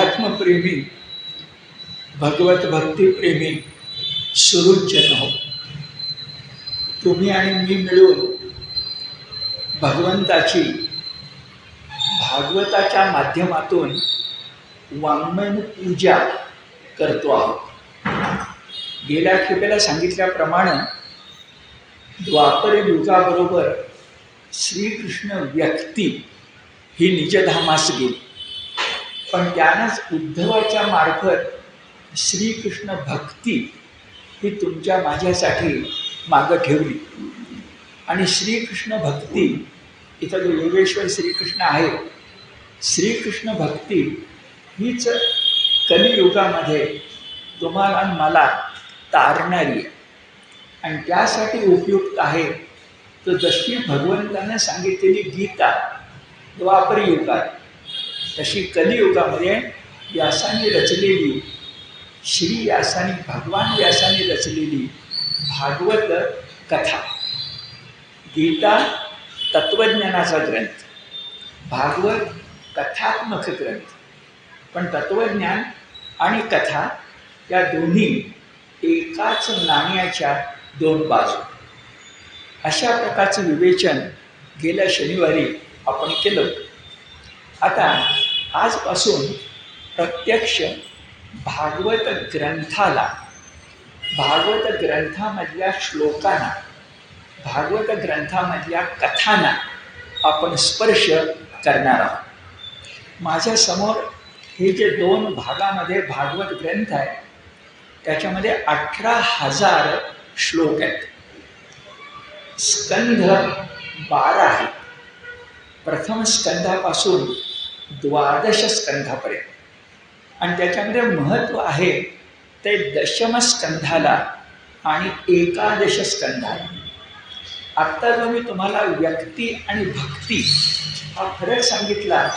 अध्यात्मप्रेमी, भगवत भक्तिप्रेमी सुहृदजन हो. तुम्ही आणि मी मिळून भगवंताची भागवताच्या माध्यमातून वाङ्मय पूजा करतो आहोत. गेल्या खेपेला सांगितल्याप्रमाणे द्वापर युगाबरोबर श्रीकृष्ण व्यक्ती ही निजधामास गेली, पण त्यानंच उद्धवाच्या मार्फत श्रीकृष्ण भक्ती ही तुमच्या माझ्यासाठी मागं ठेवली. आणि श्रीकृष्ण भक्ती, इथं जो योगेश्वर श्रीकृष्ण आहे, श्रीकृष्ण भक्ती हीच कलियुगामध्ये तुम्हाला आणि मला तारणारी आहे आणि त्यासाठी उपयुक्त आहे. तर जशी भगवंतानं सांगितलेली गीता द्वापर युगात, तशी कलियुगामध्ये व्यासाने रचलेली, श्री व्यासाने, भगवान व्यासाने रचलेली भागवत कथा. गीता तत्त्वज्ञानाचा ग्रंथ, भागवत कथात्मक ग्रंथ. पण तत्त्वज्ञान आणि कथा या दोन्ही एकाच नाण्याच्या दोन बाजू. अशा प्रकारचं विवेचन गेल्या शनिवारी आपण केलं. आता आजपासून प्रत्यक्ष भागवत ग्रंथाला, भागवत ग्रंथामधल्या श्लोकांना, भागवत ग्रंथामधल्या कथांना आपण स्पर्श करणार आहोत. माझ्यासमोर हे जे दोन भागामध्ये भागवत ग्रंथ आहे, त्याच्यामध्ये 18,000 श्लोक आहेत. स्कंध 12 आहेत. प्रथम स्कंधापासून 12 स्कंधापर्यंत. आणि त्याच्यामध्ये महत्त्व आहे ते दशम स्कंधाला आणि 11 स्कंधाला. आत्ता जो मी तुम्हाला व्यक्ती आणि भक्ती हा फरक सांगितला,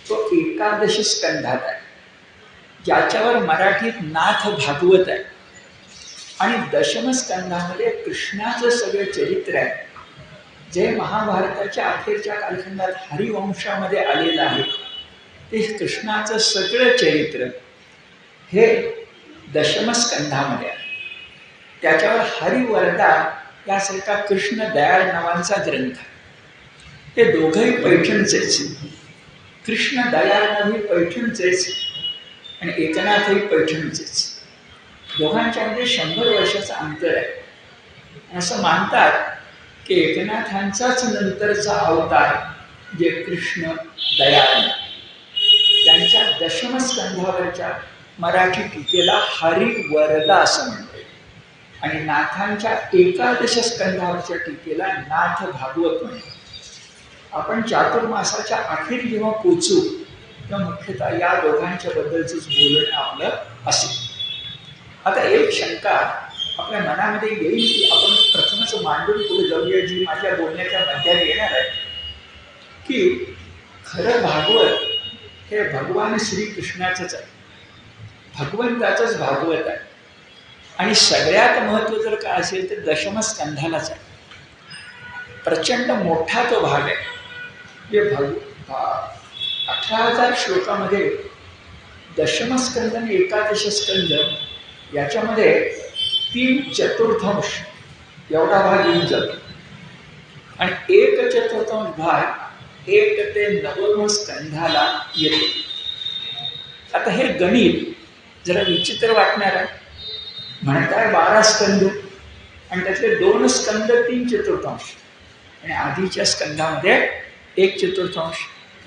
तो 11 स्कंधात आहे, ज्याच्यावर मराठीत नाथ भागवत आहे. आणि दशम स्कंधामध्ये कृष्णाचं सगळं चरित्र आहे, जे महाभारताच्या अखेरच्या कालखंडात हरिवंशामध्ये आलेलं आहे. ते कृष्णाचं सगळं चरित्र हे दशमस्कंधामध्ये आहे. त्याच्यावर हरिवरदा यासारखा कृष्ण दयाळ नावांचा ग्रंथ आहे. ते दोघंही पैठणचेच. कृष्ण दयाळही पैठणचेच आणि एकनाथही पैठणचेच. दोघांच्यामध्ये 100 वर्षाचं अंतर आहे. असं मानतात की एकनाथांचाच नंतरचा अवतार जे कृष्ण दयाळ, त्यांच्या दशमस्कंधावरच्या मराठी टीकेला हरिवरदा असं म्हणतात. आणि नाथांच्या 11 स्कंधावरच्या टीकेला नाथ भागवत म्हणतात. आपण चातुर्मासाच्या अखेर जेव्हा पोचू तेव्हा मुख्यतः या दोघांच्या बद्दलचंच बोलणं आपलं असेल. आता एक शंका आपल्या मनामध्ये येईल की आपण प्रथमच मांडून पुढे जाऊया, जी माझ्या बोलण्याच्या मध्यात येणार आहे, की खरं भागवत हे भगवान श्रीकृष्णाचंच आहे, भगवंताचंच भागवत आहे. आणि सगळ्यात महत्त्व जर काय असेल तर दशमस्कंधालाच आहे. प्रचंड मोठा तो भाग आहे. जे 18,000 श्लोकामध्ये दशमस्कंध आणि 11 स्कंध याच्यामध्ये 3/4 एवढा भाग येऊन जातो. आणि 1/4 भाग 1 ते 9 स्कंधाला येतो. आता हे गणित जरा विचित्र वाटणार आहे. म्हणताय 12 स्कंध आणि त्यातले 2 स्कंध 3/4 आणि आधीच्या स्कंधामध्ये 1/4.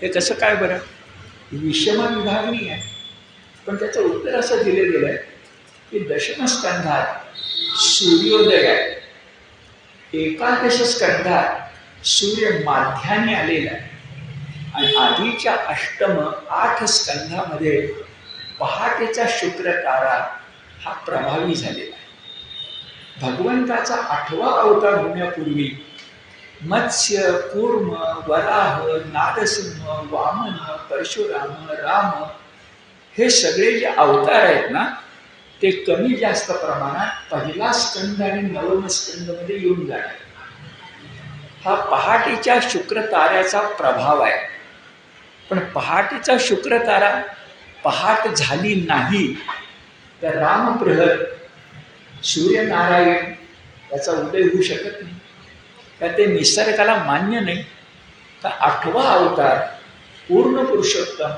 हे कसं काय बरं? विषम विभागणी आहे. पण त्याचं उत्तर असं दिलं गेलं आहे की दशमस्कंधात सूर्योदय आहे, 11 स्कंधात सूर्य माध्याने आलेला आहे आणि आधीच्या अष्टम 8 स्कंधामध्ये पहाटेचा शुक्र तारा हा प्रभावी झालेला आहे. भगवंताचा 8वा अवतार होण्यापूर्वी मत्स्य, कूर्म, वराह, नारसिंह, वामन, परशुराम, राम हे सगळे जे अवतार आहेत ना, ते कमी जास्त प्रमाणात पहिला स्कंद आणि 9 स्कंदमध्ये येऊन जाणार. हा पहाटेच्या शुक्र ताऱ्याचा प्रभाव आहे. पण पहाटेचा शुक्र तारा पहाट झाली नाही तर रामप्रहर सूर्यनारायण याचा उदय होऊ शकत नाही का? ते निसर्गाला मान्य नाही का? 8वा अवतार पूर्ण पुरुषोत्तम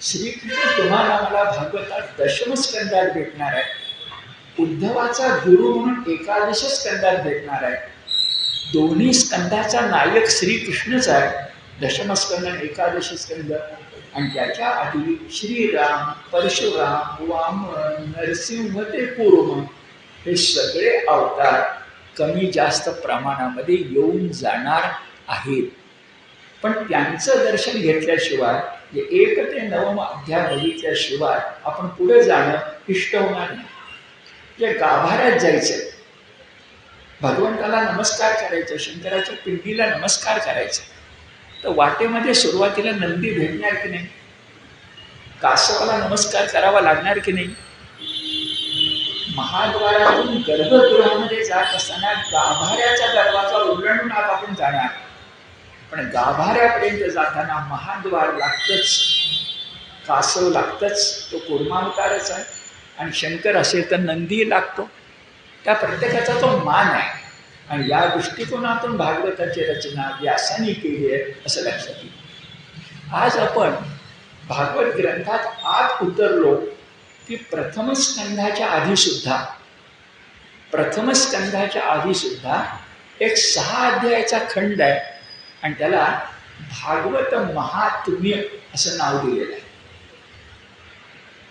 श्रीकृष्ण तुम्हाला मला भागवतात दशमस्कंदात भेटणार आहे. उद्धवाचा गुरु म्हणून 11 स्कंदात भेटणार आहे. दोन्ही स्कंदाचा नायक श्रीकृष्णच आहे. दशमस्कंद आणि 11 स्कंद. आणि त्याच्या आधी श्रीराम, परशुराम, वामन, नरसिंह ते कूर्म हे सगळे अवतार कमी जास्त प्रमाणामध्ये येऊन जाणार आहेत. पण त्यांचं दर्शन घेतल्याशिवाय 1 ते 9 अध्याय बघितल्याशिवाय आपण पुढे जाणं इष्ट होणार नाही. जे गाभाऱ्यात जायचं, भगवंताला नमस्कार करायचं, शंकराच्या पिंडीला नमस्कार करायचा, तर वाटेमध्ये सुरुवातीला नंदी भेटणार की नाही? कासवाला नमस्कार करावा लागणार की नाही? महाद्वारातून गर्भगृहामध्ये जात असताना गाभाऱ्याचा दरवाजा ओलांडून आपण जाणार. पण गाभाऱ्यापर्यंत जाताना महाद्वार लागतंच, कासव लागतंच, तो कूर्मावतारच आहे. आणि शंकर असेल तर नंदी लागतो. त्या प्रत्येकाचा तो मान आहे. आणि या दृष्टिकोनातून भागवताची रचना व्यासांनी केली आहे असं लक्षात येईल. आज आपण भागवत ग्रंथात आत उतरलो की प्रथम स्कंधाच्या आधीसुद्धा एक 6 अध्यायाचा खंड आहे आणि त्याला भागवत महात्म्य असं नाव दिलेलं आहे.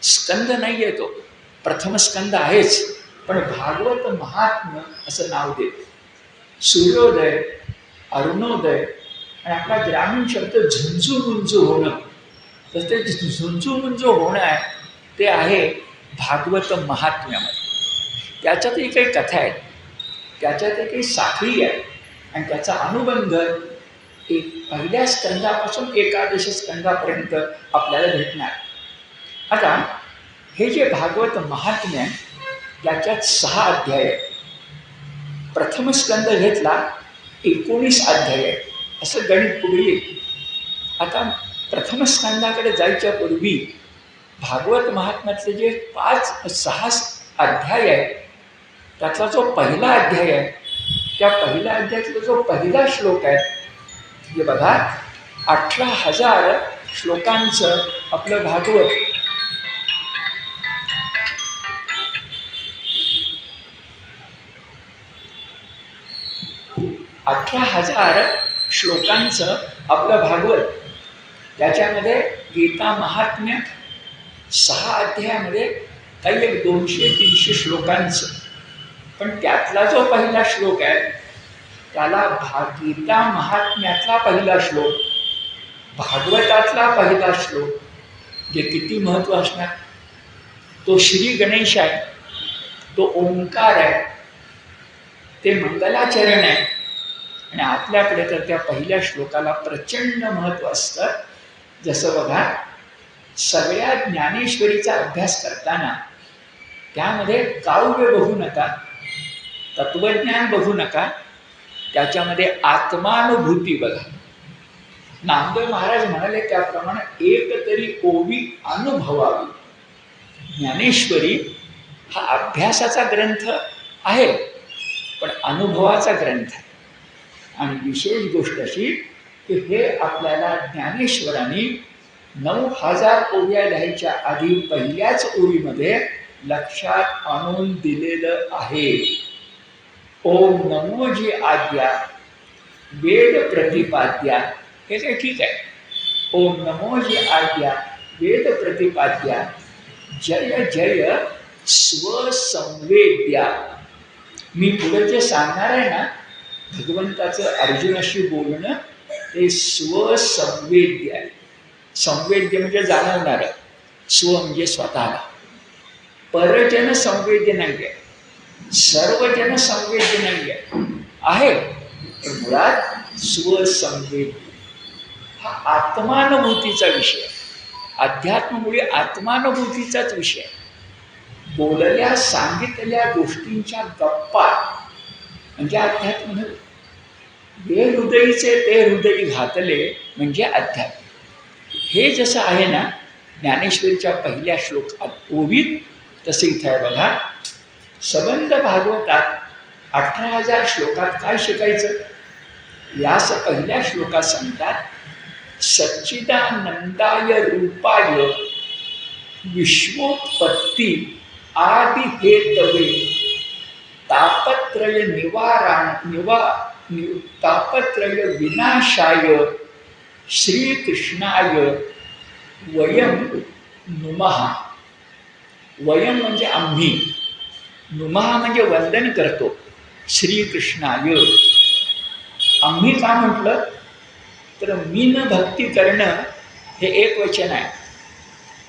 स्कंद नाही आहे तो, प्रथम स्कंद आहेच, पण भागवत महात्म्य असं नाव देते. सूर्योदय, अरुणोदय आणि आपला ग्रामीण शब्द झुंजू होणं, तर ते झुंजू होणं आहे ते आहे भागवत महात्म्यामध्ये. त्याच्यातही काही कथा आहेत, त्याच्यातही काही साखळी आहे आणि त्याचा अनुबंध पहिल्या स्कंदापासून 11 स्कंदापर्यंत आपल्याला भेटणार. आता हे जे भागवत महात्म्य आहे त्याच्यात 6 अध्याय आहेत. प्रथम स्कंद घेतला 19 अध्याय आहे, असं गणित पुढे येईल. आता प्रथम स्कंदाकडे जायच्या पूर्वी भागवत महात्म्यातले जे 6 अध्याय आहेत त्यातला जो पहिला अध्याय आहे, त्या पहिल्या अध्यायातला जो पहिला श्लोक आहे, जे बघा 18,000 श्लोकांचं आपलं भागवत. 18,000 श्लोकांचं आपलं भागवत. त्याच्यामध्ये गीता महात्म्य 6 अध्यायामध्ये काही 200-300 श्लोकांचं. पण त्यातला जो पहिला श्लोक आहे त्याला गीता महात्म्यातला पहिला श्लोक, भागवतातला पहिला श्लोक, जे किती महत्त्व असणार. तो श्री गणेश आहे, तो ओंकार आहे, ते मंगलाचरण आहे. आणि आपल्याकडे तर त्या पहिल्या श्लोकाला प्रचंड महत्त्व असतं. जसं बघा, सगळ्या ज्ञानेश्वरीचा अभ्यास करताना त्यामध्ये काव्य बघू नका, तत्वज्ञान बघू नका, त्याच्यामध्ये आत्मानुभूती बघा. नामदेव महाराज म्हणाले त्याप्रमाणे एक तरी ओवी अनुभवावी. ज्ञानेश्वरी हा अभ्यासाचा ग्रंथ आहे, पण अनुभवाचा ग्रंथ आहे. आणि विशेष गोष्ट अशी की हे आपल्याला ज्ञानेश्वरांनी 9,000 ओव्या लिहायच्या आधी पहिल्याच ओळीमध्ये लक्षात आणून दिलेलं आहे. ओम नमो जी आद्या वेद प्रतिपाद्या. हे काय ठीक आहे. ओम नमो जी आद्या वेद प्रतिपाद्या जय जय स्वसंवेद्या. मी पुढे जे सांगणार आहे ना, भगवंताचं अर्जुनाशी बोलणं, ते स्वसंवेद्य आहे. संवेद्य म्हणजे जाणवणारं, स्व म्हणजे स्वतःला. परजन संवेद्य नाही आहे, सर्वजन संवेद्य नाही आहे, पण मुळात स्वसंवेद्य हा आत्मानुभूतीचा विषय. अध्यात्मामुळे आत्मानुभूतीचाच विषय. बोलल्या सांगितलेल्या गोष्टींच्या गप्पा म्हणजे अध्यात्म नव्हे. हे हृदयीचे ते हृदयी घातले म्हणजे अध्यात्म. हे जसं आहे ना, ज्ञानेश्वरीच्या पहिल्या श्लोकात ओवीत तसे इथे आहे बघा. सबंध भागवतात 18,000 श्लोकात काय शिकायचं? यास पहिल्या श्लोकात सांगतात, सच्चिदानंदाय रूपाय विश्वोत्पत्ती आदि हेतवे तापत्रय तापत्रय विनाशाय श्रीकृष्णाय वयम नुमः. वयम म्हणजे आम्ही, नुमः म्हणजे वंदन करतो. श्रीकृष्णाय आम्ही का म्हटलं तर मीन भक्ती करणं हे एक वचन आहे,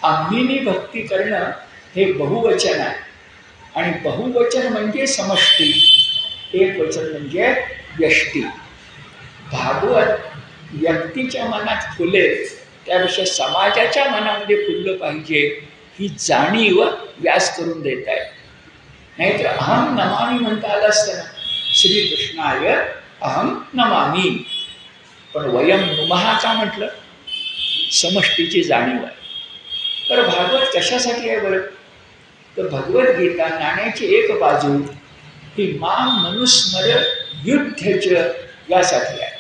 आम्हीनी भक्ती करणं हे बहुवचन आहे. आणि बहुवचन म्हणजे समष्टी, एक वचन म्हणजे व्यष्टी. भागवत व्यक्तीच्या मनात फुलेल त्यापेक्षा समाजाच्या मनामध्ये फुललं पाहिजे ही जाणीव व्यास करून देत आहे. नाहीतर अहम नमामी म्हणता आलं असतं ना, श्रीकृष्णाय अहम नमामी. पण वयम नुमहा का म्हटलं? समष्टीची जाणीव आहे. तर भागवत कशासाठी आहे बरं? तर भगवद्गीता नाण्याची एक बाजू ही मां मनुस्मर युद्धच यासाठी आहे,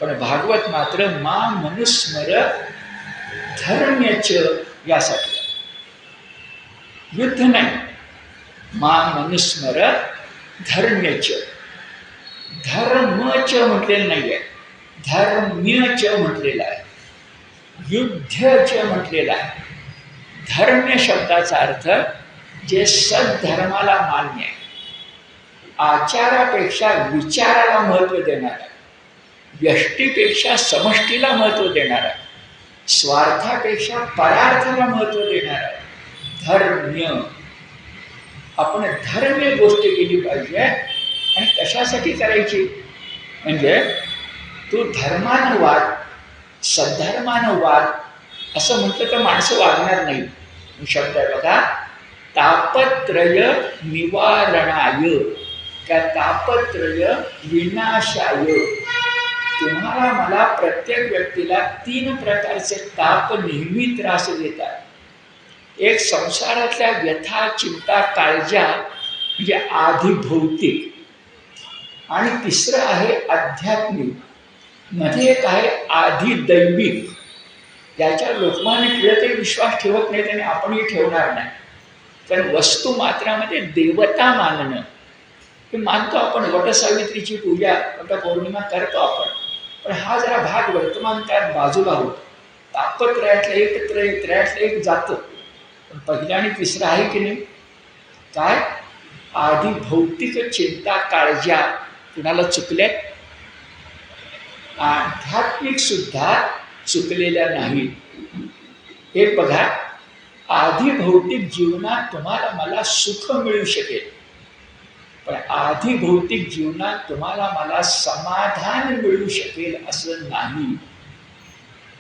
पण भागवत मात्र मां मनुस्मर धर्म्यच यासाठी आहे. युद्ध नाही, मां मनुस्मर धर्म्यच. धर्मच म्हटलेलं नाही आहे, धर्म्यच म्हटलेलं आहे, युद्धच म्हटलेलं आहे. धर्म्य शब्दाचा अर्थ जे सद्धर्माला मान्य आहे, आचारापेक्षा विचाराला महत्त्व देणार आहे, व्यष्टीपेक्षा समष्टीला महत्त्व देणार आहे, स्वार्थापेक्षा परार्थाला महत्त्व देणार आहे. धर्म्य. आपण धर्म्य गोष्ट केली पाहिजे. आणि कशासाठी करायची? म्हणजे तू धर्मानं वाद, सद्धर्मानं वाद असं म्हटलं तर माणसं वागणार नाही. शब्द आहे बघा, तापत्रय निवारणाय, त्या तापत्रय विनाशाय. तुम्हाला मला प्रत्येक व्यक्तीला 3 प्रकारचे ताप नेहमी त्रास देतात. एक संसारातल्या व्यथा, चिंता, काळजा म्हणजे आधी भौतिक, आणि तिसरं आहे आध्यात्मिक, मध्ये एक आहे आधी दैविक. याच्या लोकमान्य टिळकही विश्वास ठेवत नाहीत आणि आपणही ठेवणार नाही. कारण वस्तुमात्रामध्ये देवता मानणं हे मानतो आपण. वटसावित्रीची पूजा, वटपौर्णिमा करतो आपण, पण हा जरा भाग वर्तमान काळात बाजूला होतो. तापत्रयातलं एक त्रयातलं एक जातं, पण पहिला आणि तिसरा आहे की नाही? काय? आधी भौतिक चिंता, काळजा कुणाला चुकल्यात? आध्यात्मिक सुद्धा चुकलेल्या नाहीत. हे बघा, आधी भौतिक जीवनात तुम्हाला मला सुख मिळू शकेल, पण आधी भौतिक जीवनात तुम्हाला मला समाधान मिळू शकेल असं नाही.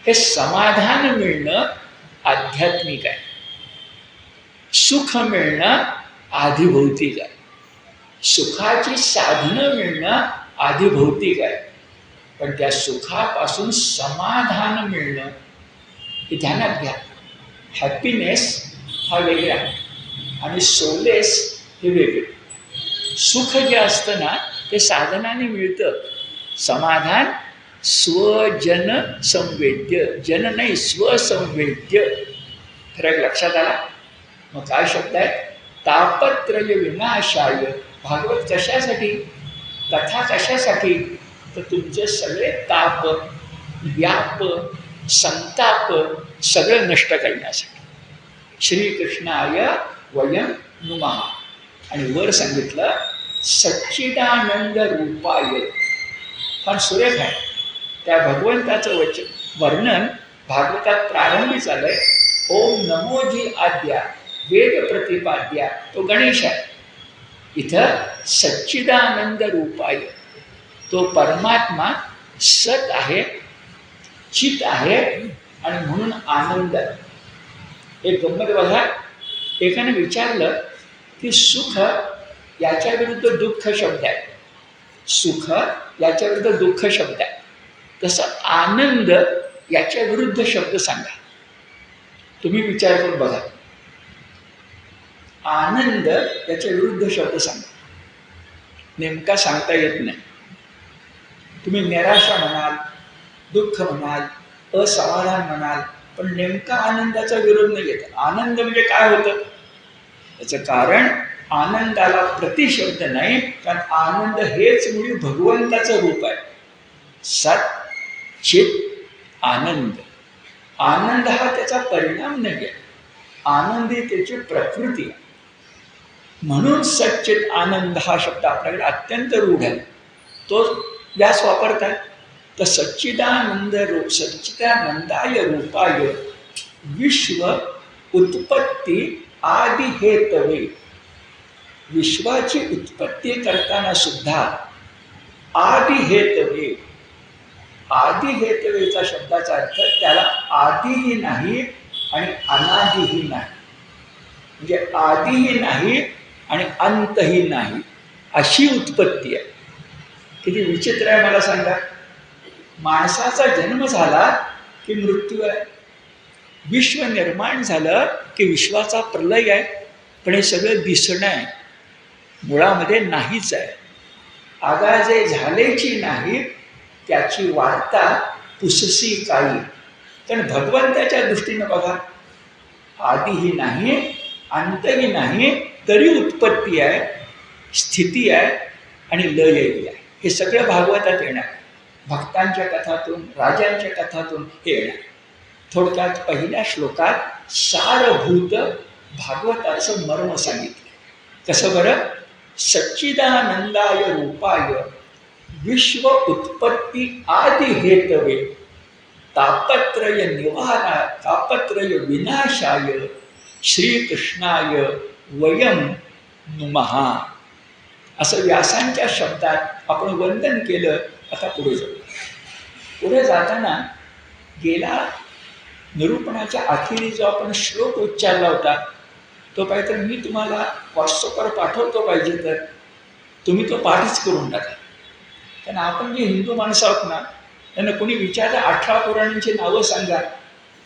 हे समाधान मिळणं आध्यात्मिक आहे, सुख मिळणं आधी भौतिक आहे. सुखाची साधनं मिळणं आधी भौतिक आहे, पण त्या सुखापासून समाधान मिळणं हे ध्यानात घ्या. हॅपीनेस हा वेगळा आणि सोलेस हे वेगळे. सुख जे असतं ना ते साधनाने मिळतं. समाधान स्वजन संवेद्य, जन नाही स्वसंवेद्य. फरक लक्षात आला? मग काय शब्द आहे? तापत्रय विनाशाय. भागवत कशासाठी? कथा कशासाठी? तर तुमचे सगळे ताप, व्याप, संताप सगळं नष्ट करण्यासाठी. श्रीकृष्णाय वयम नुमः. आणि वर सांगितलं सच्चिदानंद रूपाय. फार सुरेख आहे. त्या भगवंताचं वर्णन भागवतात प्रारंभी चाललंय. ओम नमोजी आद्या वेद प्रतिपाद्या, तो गणेश आहे. इथं सच्चिदानंद रूपाय, तो परमात्मा सत आहे, चित आहे आणि म्हणून आनंद आहे. एक गंमत बघा, एकाने विचारलं की सुख याच्या विरुद्ध दुःख शब्द आहे, सुख याच्या विरुद्ध दुःख शब्द आहे, तसं आनंद याच्या विरुद्ध शब्द सांगा. तुम्ही विचार करून बघा. आनंद याच्या विरुद्ध शब्द सांगा. नेमका सांगता येत नाही. तुम्ही निराशा म्हणाल, दुःख म्हणाल, असमाधान म्हणाल, पण नेमका आनंदाचा विरोध नाही येत. आनंद म्हणजे काय होतं याचं कारण आनंदाला प्रतिशब्द नाही, कारण आनंद हेच मुळी भगवंताचं रूप आहे. सत चित आनंद. आनंद हा त्याचा परिणाम नाही आहे, आनंद ही त्याची प्रकृती आहे. म्हणून सच्चित आनंद हा शब्द आपल्याकडे अत्यंत रूढ आहे. तो व्यास वापरतात. तर सच्चिदानंद रूप, सच्चिदानंदाय रूपाय विश्व उत्पत्ती आदि हेतवे. विश्वाची उत्पत्ती करताना सुद्धा आदि हेतवे. आदि हेतवेचा शब्दाचा अर्थ त्याला आदिही नाही आणि अनादिही नाही. म्हणजे आदिही नाही आणि अंतही नाही, अशी उत्पत्ती आहे. किती विचित्र आहे मला सांगा. माणसाचा जन्म झाला की मृत्यू आहे, विश्व निर्माण झालं की विश्वाचा प्रलय आहे. पण हे सगळं दिसणं आहे, मुळामध्ये नाहीच आहे. आगाजे झालेची नाही त्याची वार्ता पुससी काही. कारण भगवंताच्या दृष्टीनं बघा, आदिही नाही अंतही नाही, तरी उत्पत्ती आहे, स्थिती आहे आणि लयही आहे. हे सगळं भागवतात येणार. भक्तांच्या कथातून, राजांच्या कथातून हे येणार. थोडक्यात पहिल्या श्लोकात सारभूत भागवताचं मर्म सांगितलं. कसं बरं? सच्चिदानंदाय रूपाय विश्व उत्पत्ती आदि हेतवे तापत्रय विनाशाय श्रीकृष्णाय वयम नुमः. असं व्यासांच्या शब्दात आपण वंदन केलं. आता पुढे जाऊ. पुढे जाताना गेला निरूपणाच्या अखेरी जो आपण श्लोक उच्चारला होता, तो पाहिजे मी तुम्हाला व्हॉट्सअपवर पाठवतो, पाहिजे तर तुम्ही तो पाठच करून टाका. कारण आपण जे हिंदू माणसं आहोत ना, त्यांना कोणी विचारलं 18 पुराणांची नावं सांगा,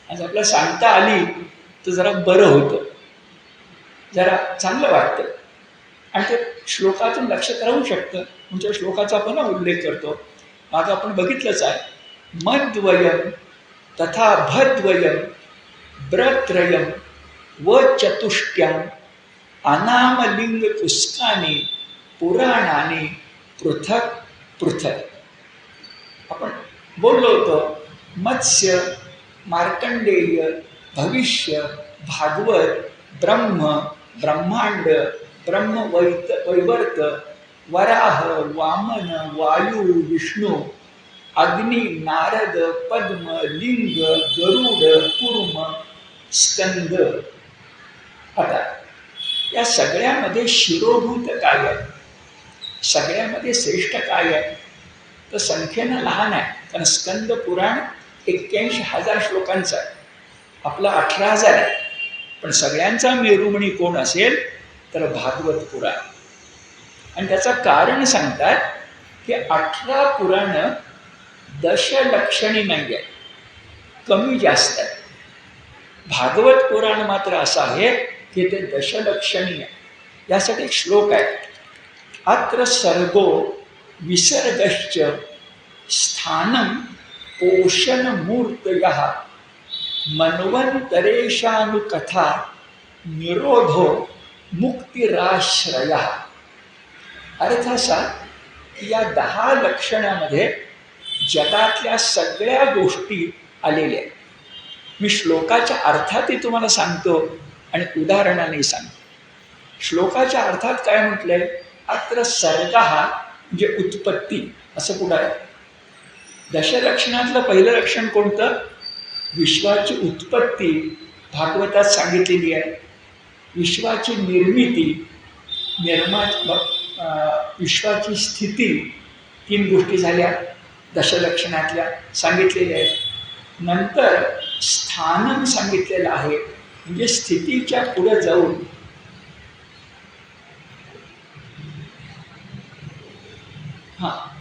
आज आपल्याला सांगता आली तर जरा बरं होतं, जरा चांगलं वाटतं आणि ते श्लोकातून लक्षात राहू शकतं. तुमच्या श्लोकाचा पण उल्लेख करतो. मागं आपण बघितलंच आहे. मद्वयम तथा भद्वयम ब्रत्रयम व चतुष्ट्यम अनामलिंग पुष्कानी पुराणानी पृथक पृथक. आपण बोललो होतो मत्स्य, मार्कंडेय, भविष्य, भागवत, ब्रह्म, ब्रह्मांड, वैवर्त, वराह, वामन, वायू, विष्णू, अग्नि, नारद, पद्म, लिंग, गरुड, कूर्म, स्कंद. आता या सगळ्यामध्ये शिरोभूत काय आहे, सगळ्यामध्ये श्रेष्ठ काय आहे, तर संख्येनं लहान आहे. कारण स्कंद पुराण 81,000 श्लोकांचं आहे, आपलं 18,000 आहे. पण सगळ्यांचा मेरुमणी कोण असेल तर भागवत पुराण. आणि त्याचं कारण सांगतात की 18 पुराणं दशलक्षणी नाही आहे, कमी जास्त आहे. भागवत पुराण मात्र असं आहे की ते दशलक्षणी आहे. यासाठी श्लोक आहे. अत्र सर्गो विसर्गश्च स्थानं पोषणमूर्तयः मन्वंतरेशानुकथा निरोधो मुक्तिराश्रयः. अर्थ असा की या 10 लक्षणामध्ये जगातल्या सगळ्या गोष्टी आलेल्या आहेत. मी श्लोकाच्या अर्थातही तुम्हाला सांगतो आणि उदाहरणाने सांगतो. श्लोकाच्या अर्थात काय म्हटलंय? अत्र सर्ग हा म्हणजे उत्पत्ती, असं कुठं आहे? दशलक्षणातलं पहिलं लक्षण कोणतं? विश्वाची उत्पत्ती भागवतात सांगितलेली आहे. विश्वाची निर्मिती, विश्वाची स्थिती, 3 गोष्टी झाल्या दशलक्षणातल्या सांगितलेल्या आहेत. नंतर स्थानम सांगितलेलं आहे, म्हणजे स्थितीच्या पुढे जाऊन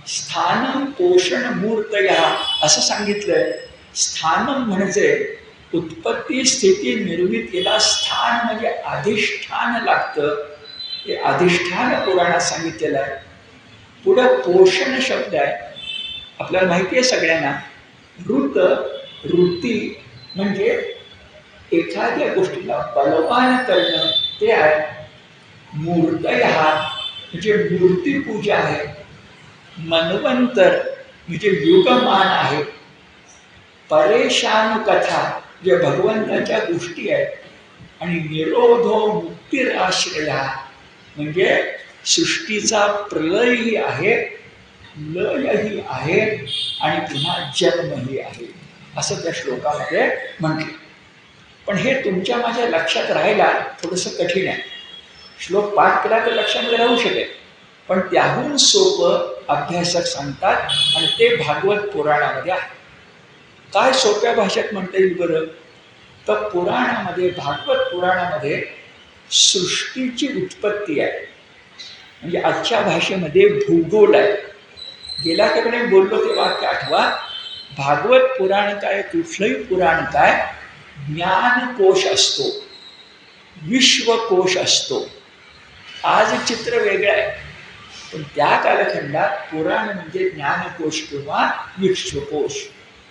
स्थानम पोषण मूर्तया असं सांगितलंय. स्थानम म्हणजे उत्पत्ती स्थिती निर्मितीला स्थान म्हणजे अधिष्ठान लागतं. हे अधिष्ठान पुराणात सांगितलेलं आहे. पुढं पोषण शब्द आहे. आपल्याला माहिती आहे सगळ्यांना, ऋत ऋती म्हणजे एखाद्या गोष्टीला बलवान करणं ते आहे. मूर्तयः म्हणजे मूर्तीपूजा आहे. मन्वंतर म्हणजे युगमान आहे. परेशान कथा जे भगवंताच्या गोष्टी आहेत. आणि निरोधो मुक्तिराश्रया म्हणजे सृष्टीचा प्रलयही आहे, लयही आहे आणि पुन्हा जन्मही आहे, असं त्या श्लोकामध्ये म्हटलं. पण हे तुमच्या माझ्या लक्षात राहायला थोडंसं कठीण आहे. श्लोक पाठ केला तर लक्षामध्ये राहू शकेल, पण त्याहून सोपं अभ्यासक सांगतात आणि ते भागवत पुराणामध्ये आहे. काय सोप्या भाषेत म्हणता येईल बरं? तर पुराणामध्ये, भागवत पुराणामध्ये सृष्टीची उत्पत्ती आहे. म्हणजे आजच्या भाषेमध्ये भूगोल आहे. गेल्या ठिकाणी बोललो ते वाक्य आठवा. भागवत पुराण काय, कुठलंही पुराण काय, ज्ञानकोश असतो, विश्वकोश असतो. आज चित्र वेगळं आहे, पण त्या कालखंडात पुराण म्हणजे ज्ञानकोश किंवा विश्वकोश.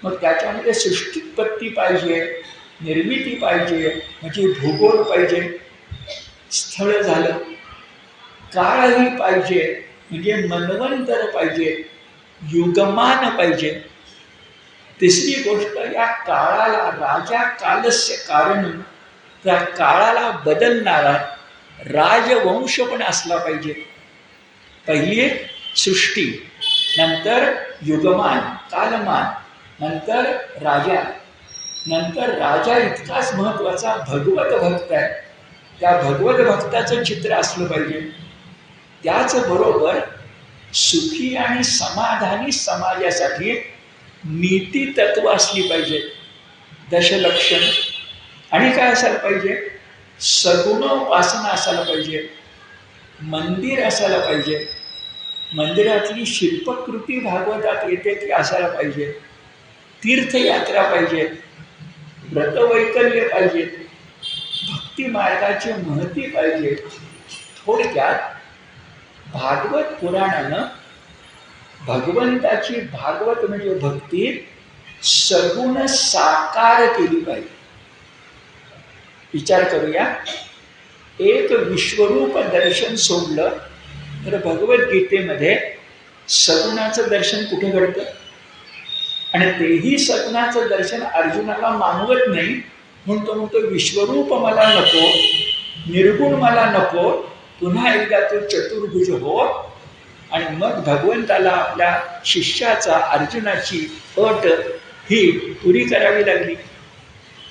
मग त्याच्यामध्ये सृष्टीत्पत्ती पाहिजे, निर्मिती पाहिजे, म्हणजे भूगोल पाहिजे, स्थळ झालं, काळही पाहिजे म्हणजे मन्वंतर पाहिजे, युगमान पाहिजे. तिसरी गोष्ट, या काळाला राजा कालस्य कारण, त्या काळाला बदलणारा राजवंश पण असला पाहिजे. पहिली सृष्टी, नंतर युगमान कालमान, नंतर राजा, नंतर राजा इतकाच महत्त्वाचा भगवत भक्त आहे, त्या भगवत भक्ताचं चित्र असलं पाहिजे. त्याचबरोबर सुखी आणि समाधानी समाजासाठी नीती तत्व असली पाहिजे, दशलक्षण. आणि काय असायला पाहिजे? सगुणोपासना असायला पाहिजे, मंदिर असायला पाहिजे, मंदिरातली शिल्पकृती भागवतात येते ती असायला पाहिजे, तीर्थयात्रा पाहिजे, व्रतवैकल्य पाहिजे, भक्ती मार्गाची महती पाहिजे. थोडक्यात भागवत पुराणानं भगवंताची, भागवत म्हणजे भक्ती, सगुण साकार केली पाहिजे. विचार करूया, एक विश्वरूप दर्शन सोडलं तर भगवद्गीतेमध्ये सगुणाचं दर्शन कुठे घडतं? आणि तेही सगुणाचं दर्शन अर्जुनाला मानवत नाही, म्हणतो विश्वरूप मला नको, निर्गुण मला नको, पुन्हा एकदा तो चतुर्भुज हो. आणि मग भगवंताला आपल्या शिष्याचा, अर्जुनाची अट ही पुरी करावी लागली.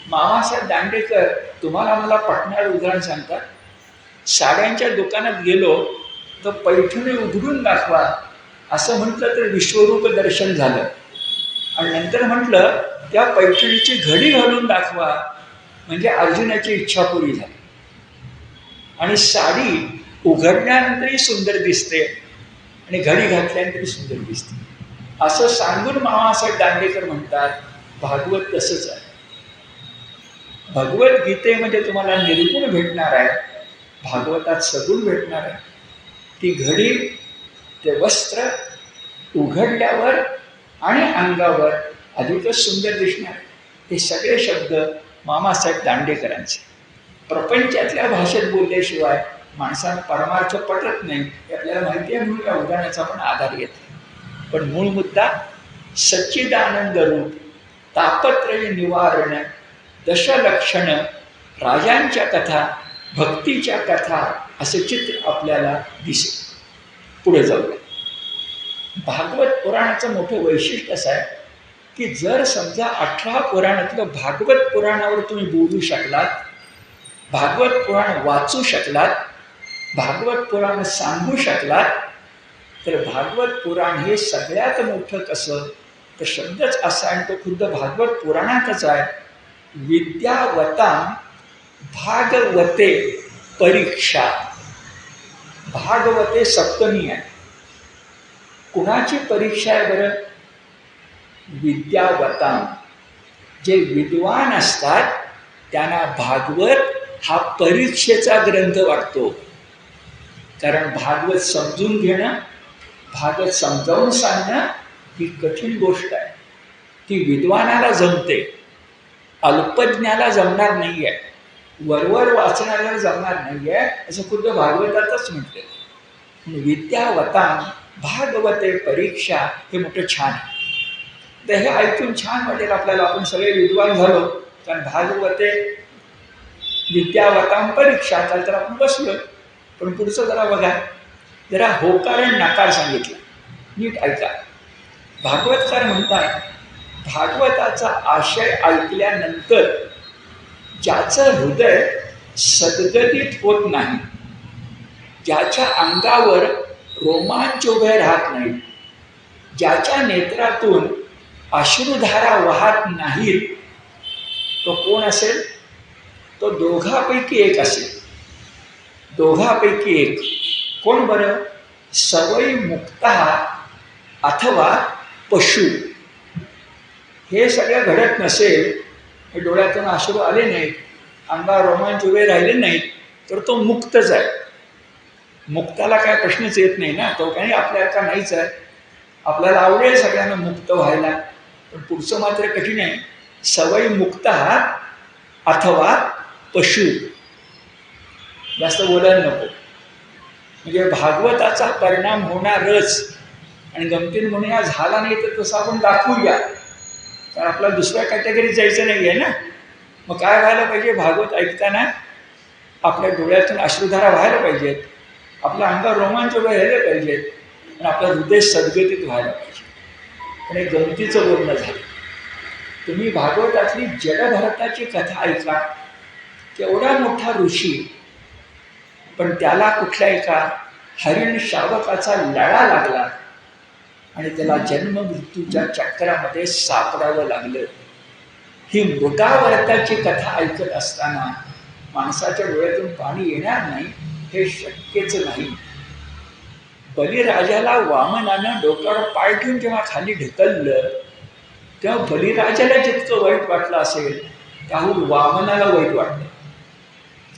मामासाहेब दांडेकर तुम्हाला मला पटणारं उदाहरण सांगतात. साड्यांच्या दुकानात गेलो तर पैठणी उघडून दाखवा असं म्हटलं तर विश्वरूप दर्शन झालं. आणि नंतर म्हटलं त्या पैठणीची घडी घालून दाखवा म्हणजे अर्जुनाची इच्छा पुरी झाली. आणि साडी उघडल्यानंतरही सुंदर दिसते आणि घडी घातल्यानंतरही सुंदर दिसते, असं सांगून मामासाहेब दांडेकर म्हणतात भागवत तसंच आहे. भगवद्गीतेमध्ये तुम्हाला निर्गुण भेटणार आहे, भागवतात सगुण भेटणार आहे. ती घडी, ते वस्त्र उघडल्यावर आणि अंगावर अधिकच सुंदर दिसणार. हे सगळे शब्द मामासाहेब दांडेकरांचे. प्रपंचातल्या भाषेत बोलल्याशिवाय माणसानं परमार्थ पटत नाही, हे आपल्याला माहिती आहे, म्हणून या उदाहरणाचा आपण आधार घेतो. पण मूळ मुद्दा सच्चिदानंद रूप, तापत्रय निवारण, दशलक्षण, राजांच्या कथा, भक्तीच्या कथा, असे चित्र आपल्याला दिसेल. पुढे जाऊया. भागवत पुराणाचं मोठं वैशिष्ट्य असं आहे की जर समजा 18 पुराणातलं भागवत पुराणावर तुम्ही बोलू शकलात, भागवत पुराण वाचू शकलात, भागवत पुराण सांगू शकलात, तर भागवत पुराण हे सगळ्यात मोठं कसं? तर शब्दच असा आहे, तो खुद्द भागवत पुराणातच आहे. विद्यावता भागवते परीक्षा. भागवते सप्तमी आहे. कुणाची परीक्षा आहे बरं? विद्यावता. जे विद्वान असतात त्यांना भागवत हा परीक्षेचा ग्रंथ वाटतो. कारण भागवत समजून घेणं, भागवत समजावून सांगणं ही कठीण गोष्ट आहे. ती विद्वानाला जमते, अल्पज्ञाला जमणार नाही आहे, वरवर वाचणाऱ्याला जमणार नाही आहे, असं खुद्द भागवतातच म्हटलेलं. विद्यावतां भागवते परीक्षा हे मोठं छान आहे. तर हे ऐकून छान वाटेल आपल्याला, आपण सगळे विद्वान झालो, कारण भागवते विद्यावतां परीक्षा तर आपण बसलो. पण पुढचं जरा बघा, जरा होकार आणि नकार सांगितलं, नीट ऐका. भागवतकार म्हणतात, भागवताचा आशय ऐकल्यानंतर ज्याचं हृदय सद्गतीत होत नाही, ज्याच्या अंगावर रोमांच उभे राहत नाही, ज्याच्या नेत्रातून अश्रुधारा वाहत नाहीत, तो कोण असेल? तो दोघापैकी एक असेल. दोघापैकी एक कोण बरं? सवयी मुक्त अथवा पशु. हे सगळं घडत नसेल, हे डोळ्यातून अश्रू आले नाहीत, अंगावर रोमांच उभे राहिले नाहीत, तर तो मुक्तच आहे. मुक्ताला काय प्रश्नच येत नाही ना, तो काही आपल्याला नाहीच आहे. आपल्याला आवडेल सगळ्यांना मुक्त व्हायला, पण पुढचं मात्र कठीण आहे. सवयी मुक्त अथवा पशु. जास्त बोलायला नको. म्हणजे भागवताचा परिणाम होणारच. आणि गमतीन म्हणूया झाला नाही तर तसं आपण दाखवूया, कारण आपल्याला दुसऱ्या कॅटेगरीत जायचं नाही आहे ना. मग काय व्हायला पाहिजे? भागवत ऐकताना आपल्या डोळ्यातून अश्रुधारा व्हायला पाहिजेत, आपल्या अंगावर रोमांच उभे राहिले पाहिजेत, आणि आपलं हृदय सद्गतीत व्हायला पाहिजे. पण एक गमतीचं बोलणं झालं. तुम्ही भागवतातली जलभरताची कथा ऐका. केवढा मोठा ऋषी, पण त्याला कुठल्या एका हरिण शावकाचा लळा लागला आणि त्याला जन्म मृत्यूच्या चक्रामध्ये सापडावं लागलं. ही मृगावर्ताची कथा ऐकत असताना माणसाच्या डोळ्यातून पाणी येणार नाही हे शक्यच नाही. बलिराजाला वामनानं डोक्यावर पाय ठेवून जेव्हा खाली ढकललं, तेव्हा बलिराजाला जितकं वाईट वाटलं असेल त्याहून वामनाला वाईट वाटलं.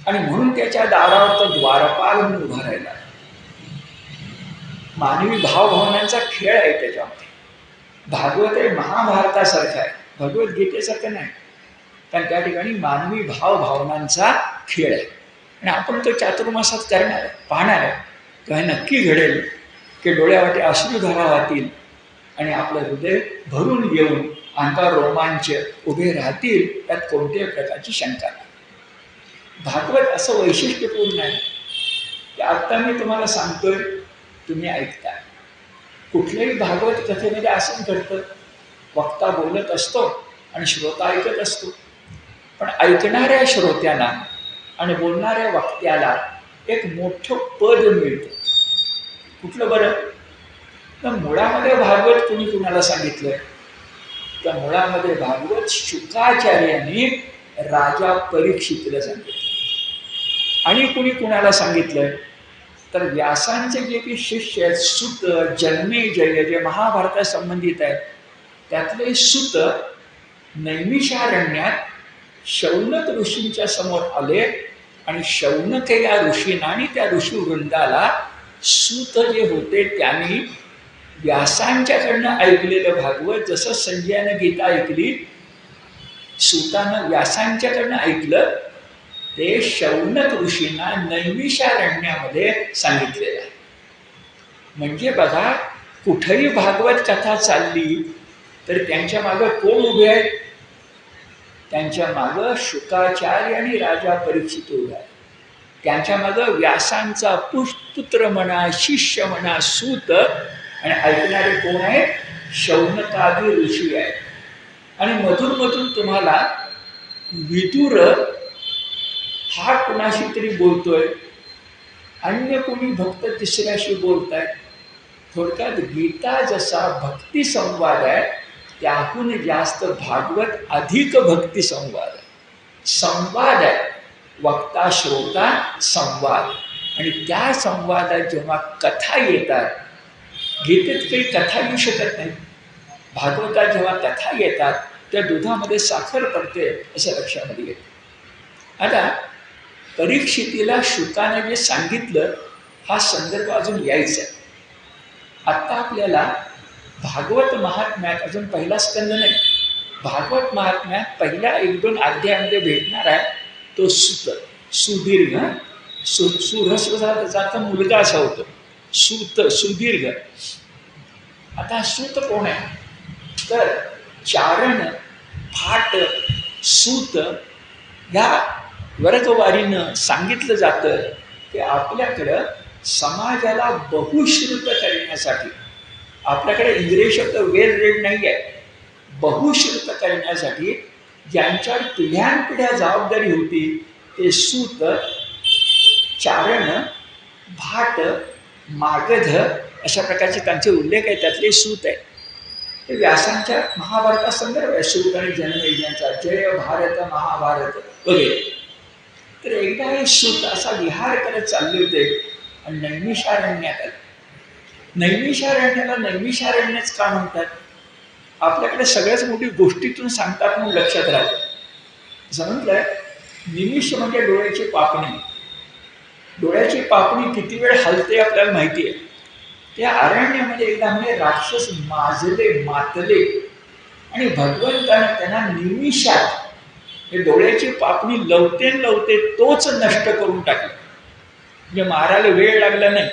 आणि म्हणून त्याच्या दारावर तो द्वारपाल म्हणून उभा राहिला. मानवी भावभावनांचा खेळ आहे त्याच्यामध्ये. भागवत हे महाभारतासारखं आहे, भगवद्गीतेसारखं नाही. कारण त्या ठिकाणी मानवी भावभावनांचा खेळ आहे. आणि आपण तो चातुर्मासात करणार आहे, पाहणार आहे. तेव्हा नक्की घडेल की डोळ्यावाटे अश्रुधारा वाहतील आणि आपलं हृदय भरून येऊन अंगावर रोमांच उभे राहतील. त्यात कोणत्याही प्रकारची शंका नाही. भागवत असं वैशिष्ट्यपूर्ण आहे की आत्ता मी तुम्हाला सांगतोय, तुम्ही ऐकता. कुठल्याही भागवत कथेमध्ये असंच घडतं, वक्ता बोलत असतो आणि श्रोता ऐकत असतो. पण ऐकणाऱ्या श्रोत्याला आणि बोलणाऱ्या वक्त्याला एक मोठं पद मिळतं. कुठलं बरं? तर मुळामध्ये भागवत कुणी कुणाला सांगितलं? त्या मुळामध्ये भागवत शुकाचार्यांनी राजा परीक्षितला सांगितलं. आणि कुणी कुणाला सांगितलं? तर व्यासांचे जे काही शिष्य आहेत, सुत, जन्मेजय, जे महाभारता संबंधित आहेत, त्यातले सुत नैमिषारण्यात शौनक ऋषींच्या समोर आले आणि शौनक या ऋषींना आणि त्या ऋषीवृंदाला सूत जे होते त्यांनी व्यासांच्याकडनं ऐकलेलं भागवत, जसं संजयानं गीता ऐकली, सूतानं व्यासांच्याकडनं ऐकलं, ते शौनक ऋषींना नैमिषारण्यामध्ये सांगितलेलं आहे. म्हणजे बघा, कुठेही भागवत कथा चालली तर त्यांच्या मागं कोण उभे आहेत? त्यांच्या मागं शुकाचार्य आणि राजा परीक्षित उभे आहेत. त्यांच्या मागं व्यासांचा पुत्र म्हणा, शिष्य म्हणा, सूत, आणि ऐकणारे कोण आहेत? शौनकादी ऋषी आहेत. आणि मधून मधून तुम्हाला विदुर हा कुणाशी तरी बोलतोय, अन्य कोणी भक्त तिसऱ्याशी बोलतायत. थोडक्यात गीता जसा भक्ती संवाद आहे, त्याहून जास्त भागवत अधिक भक्ती संवाद आहे. संवाद आहे, वक्ता श्रोता संवाद. आणि त्या संवादात जेव्हा कथा येतात, गीतेत काही कथा येऊ शकत नाही, भागवतात जेव्हा कथा येतात त्या दुधामध्ये साखर पडते असं लक्षामध्ये येतं. आता परीक्षितीला शुकाने जे सांगितलं हा संदर्भ अजून यायचा आहे. आत्ता आपल्याला भागवत महात्म्यात अजून पहिला स्कंद नाही, भागवत महात्म्यात पहिल्या 1-2 अध्यायामध्ये भेटणार आहे तो सूत, सुदीर्घ. सुरस्व त्याचा मुलगा असा होतो, सूत सुदीर्घ. आता सूत कोण आहे तर चारण, फाट, सूत ह्या वर्गवारीनं सांगितलं जातं की आपल्याकडं समाजाला बहुश्रुत करण्यासाठी, आपल्याकडे इंग्रजी शब्द वेल रेड नाही आहे, बहुश्रुत करण्यासाठी ज्यांच्यावर पिढ्यानपिढ्या जबाबदारी होती ते सूत, चारण, भाट, मागध अशा प्रकारचे त्यांचे उल्लेख आहे. त्यातले सूत आहे ते व्यासांच्या महाभारतात संदर्भ आहे, सूत आणि जनमेजयांचा, जय भारत महाभारत वगैरे. तर एकदा हे सूत असा विहार करत चालले होते आणि नैमिषारण्यात आले. नैमिषारण्याला नैमिषारण्यच का म्हणतात? आपल्याकडे सगळ्याच मोठी गोष्टीतून सांगतात म्हणून लक्षात राहतं. असं म्हटलंय, निमिष म्हणजे डोळ्याची पापणी. डोळ्याची पापणी किती वेळ हलते आपल्याला माहिती आहे. त्या अरण्यामध्ये एकदा म्हणजे राक्षस माजले, मातले आणि भगवंतानं त्यांना निमिषात हे डोळ्याची पापणी लवते तोच नष्ट करून टाकलं. म्हणजे मारायला वेळ लागला नाही.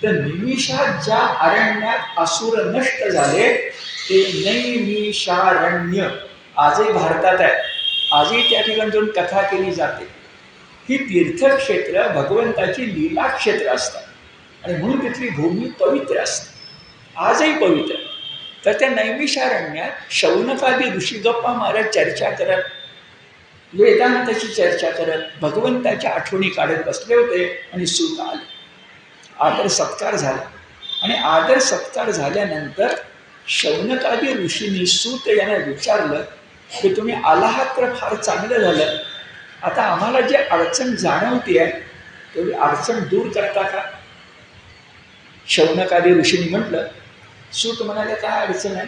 तर निमिषात ज्या अरण्यात असुर नष्ट झाले ते नैमिषारण्य आजही भारतात आहे. आजही त्या ठिकाणी जाऊन कथा केली जाते. ही तीर्थक्षेत्र भगवंताची लीला क्षेत्र असतात आणि म्हणून तिथली भूमी पवित्र असते, आजही पवित्र. तर त्या नैमिषारण्यात शौनकादी ऋषी गप्पा मारत, चर्चा करत, वेदांताची चर्चा करत, भगवंताच्या आठवणी काढत बसले होते आणि सूत आले. आदर सत्कार झाला आणि आदर सत्कार झाल्यानंतर शौनकादी ऋषींनी सूत यांना विचारलं की तुम्ही आला आहात तर फार चांगलं झालं. आता आम्हाला जी अडचण जाणवती आहे तेवढी अडचण दूर करता का? शौनकादी ऋषींनी म्हटलं. सूत म्हणाले काय अडचण आहे?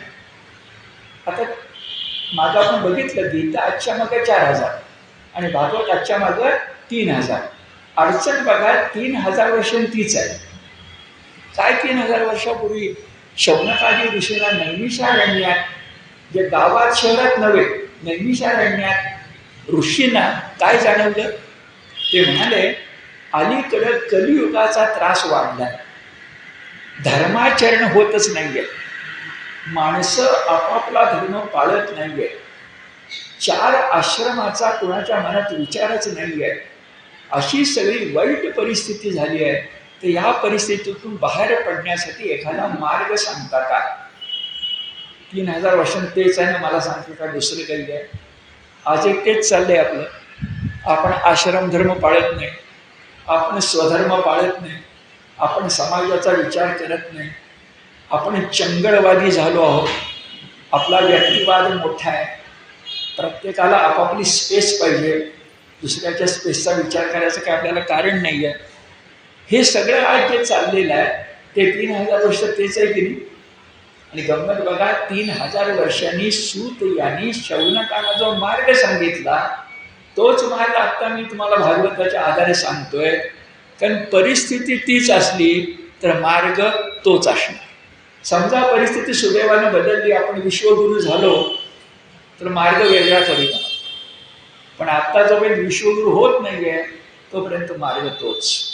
आता मागं आपण बघितलं गीता आजच्या मागं 4000 आणि भागवत आजच्या मागं 3000. अडचण बघा 3000 वर्ष तीच आहे. काय 3000 वर्षापूर्वी शौनकादी ऋषींना नैमिषारण्यात, जे गावात शहरात नव्हे नैमिषारण्यात ऋषींना काय जाणवलं? ते म्हणाले अलीकडं कलियुगाचा त्रास वाढला, धर्माचरण होतच नाहीये, माणसं आपापला धर्म पाळत नाहीये, 4 आश्रमाचा कुणाच्या मनात विचारच नाहीये, अशी सगळी वाईट परिस्थिती झाली आहे. तर या परिस्थितीतून बाहेर पडण्यासाठी एखादा मार्ग सांगता का? 3000 वर्षांत तेच आहे ना, मला सांगतो का दुसरं काही आहे? आज एक तेच चाललंय आपलं. आपण आश्रम धर्म पाळत नाही, आपण स्वधर्म पाळत नाही, आपण समाजाचा विचार करत नाही, आपण चंगळवादी झालो आहोत. आपला व्यक्तिवाद मोठा आहे, प्रत्येकाला आपापली स्पेस पाहिजे, दुसऱ्याच्या स्पेसचा विचार करायचं काय आपल्याला कारण नाही आहे. हे सगळं आज जे चाललेलं आहे ते 3000 वर्ष तेच आहे की नाही? आणि गंमत बघा, 3000 वर्षांनी सूत यांनी शौनकांना जो मार्ग सांगितला तोच मार्ग आत्ता मी तुम्हाला भागवताच्या आधारे सांगतोय. कारण परिस्थिती तीच असली तर मार्ग तोच असणार. समजा परिस्थिती सुदैवानं बदलली, आपण विश्वगुरू झालो तर मार्ग वेगळा करीत. पण आत्ता जोपर्यंत विश्वगुरू होत नाही आहे तोपर्यंत मार्ग तोच.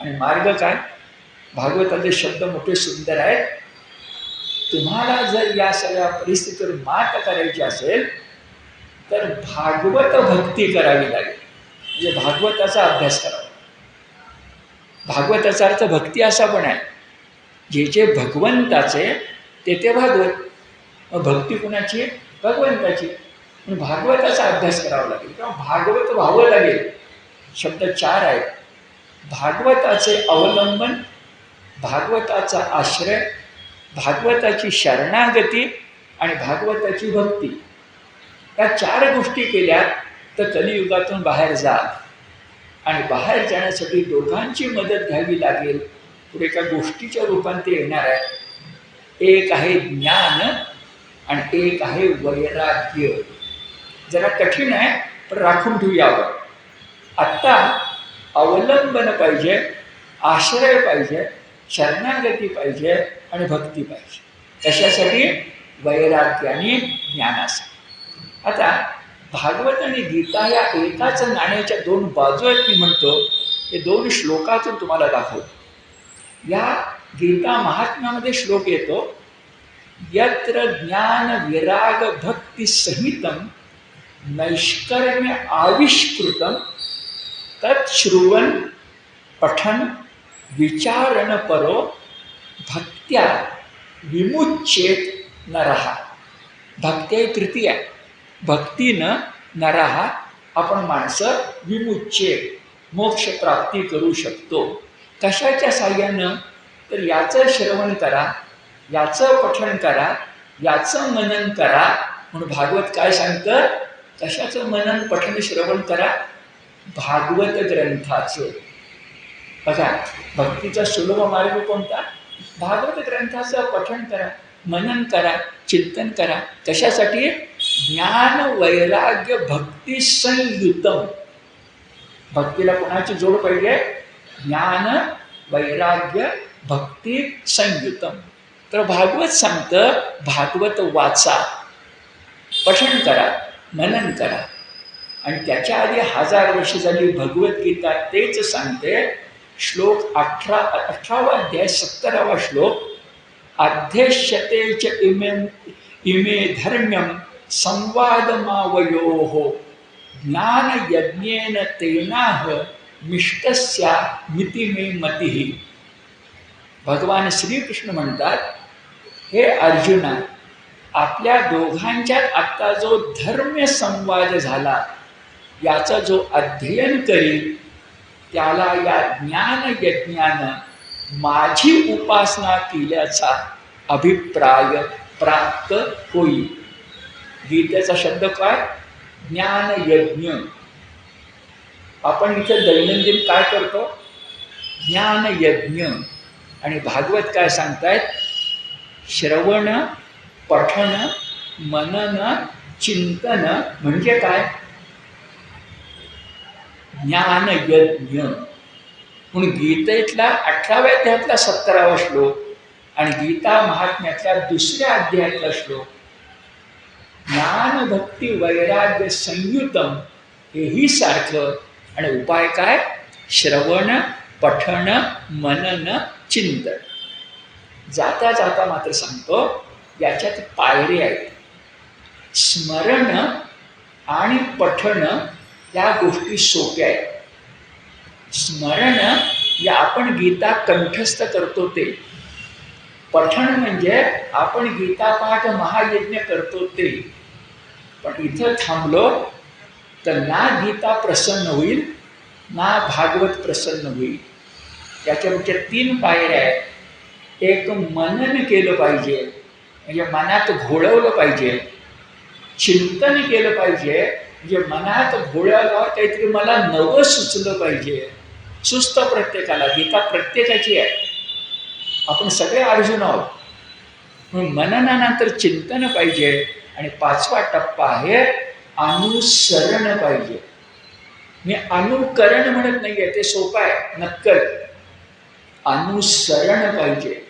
आणि मार्ग काय? भागवताचे शब्द मोठे सुंदर आहेत. तुम्हाला जर या सगळ्या परिस्थितीवर मात करायची असेल तर भागवत भक्ती करावी लागेल. म्हणजे भागवताचा अभ्यास करावा. भागवताचा अर्थ भक्ती असा पण आहे, जे जे भगवंताचे ते भागवत. मग भक्ती कुणाची? भगवंताची. पण भागवताचा अभ्यास करावा लागेल किंवा भागवत व्हावं लागेल. शब्द 4 आहेत. भागवताचे अवलंबन, भागवताचा आश्रय, भागवताची शरणागती आणि भागवताची भक्ती. या 4 गोष्टी केल्या तर कलियुगातून बाहेर जा. आणि बाहेर जाण्यासाठी दोघांची मदत घ्यावी लागेल. पुढे एका गोष्टीच्या रूपात ते येणार आहे. एक आहे ज्ञान आणि एक आहे वैराग्य. जरा कठीण आहे, पण राखून ठेवूया आपण. आत्ता अवलंबन पाहिजे, आश्रय पाहिजे, शरणागती पाहिजे आणि भक्ती पाहिजे. कशासाठी? वैराग्य आणि ज्ञानासाठी. आता भागवत आणि गीता या एकाच नाण्याच्या दोन बाजू आहेत. मी म्हणतो हे दोन श्लोकातून तुम्हाला दाखवतो. या गीता महात्म्यामध्ये श्लोक येतो, यत्र ज्ञान विराग भक्ती सहितम नैष्कर्म्य आविष्कृतम तत्श्रुवन पठन विचारण परो भक्त्या विमुच्येत नरहा. भक्त्या ही तृतीय आहे. भक्तीनं नरहा आपण माणसं विमुच्येत मोक्ष प्राप्ती करू शकतो. कशाच्या साह्यानं? तर याचं श्रवण करा, याचं पठण करा, याचं मनन करा. म्हणून भागवत काय सांगतं? कशाचं मनन पठण श्रवण करा? भागवत ग्रंथाचं. बघा, भक्तीचा सुलभ मार्ग कोणता? भागवत ग्रंथाचं पठण करा, मनन करा, चिंतन करा. कशासाठी? ज्ञान वैराग्य भक्ती संयुतम. भक्तीला कोणाची जोड पाहिजे? ज्ञान वैराग्य भक्ती संयुतम. तर भागवत सांगतं, भागवत वाचा, पठण करा, मनन करा. आणि त्याच्या आधी 1000 वर्ष झाली भगवद्गीता तेच सांगते. श्लोक 18वा अध्याय 17वा श्लोक, अध्यक्षते च इमे धर्म्यम संवादमावयोः ज्ञान यज्ञेन तेनाह मिष्टस्या मिति मे मतिः. भगवान श्रीकृष्ण म्हणतात, हे अर्जुना, आपल्या दोघांच्यात आत्ता जो धर्म्य संवाद झाला, याचा जो अध्ययन करील त्याला या ज्ञान यज्ञानं माझी उपासना केल्याचा अभिप्राय प्राप्त होईल. गीतेचा शब्द काय? ज्ञान यज्ञ. आपण इथे दैनंदिन काय करतो? ज्ञान यज्ञ. आणि भागवत काय सांगतायत? श्रवण, पठन, मनन, चिंतन म्हणजे काय? ज्ञान यज्ञ. म्हणून गीतेतला 18व्या अध्यायातला 17वा श्लोक आणि गीता महात्म्यातल्या 2ऱ्या अध्यायातला श्लोक, ज्ञान भक्ती वैराग्य संयुतम, हेही सारखं. आणि उपाय काय? श्रवण, पठण, मनन, चिंतन. जाता जाता मात्र सांगतो, याच्यात पायऱ्या आहेत. स्मरण आणि पठण या गोष्टी सोप्या आहेत. स्मरण या आपण गीता कंठस्थ करतो ते. पठण म्हणजे आपण गीतापाठ महायज्ञ करतो ते. पण इथं थांबलो तर ना गीता प्रसन्न होईल, ना भागवत प्रसन्न होईल. त्याच्यापेक्षा 3 पायऱ्या आहेत. एक, मनन केलं पाहिजे, म्हणजे मनात घोळवलं पाहिजे. चिंतन केलं पाहिजे, म्हणजे मनात घोळवल्यावर काहीतरी मला नवं सुचलं पाहिजे. सुस्त प्रत्येकाला, गीता प्रत्येकाची आहे. आपण सगळे अर्जुन आहोत. म्हणून मननानंतर चिंतन पाहिजे. आणि 5वा टप्पा आहे अनुसरण पाहिजे. मी अनुकरण म्हणत नाहीये, ते सोपं आहे, नक्कल. अनुसरण पाहिजे,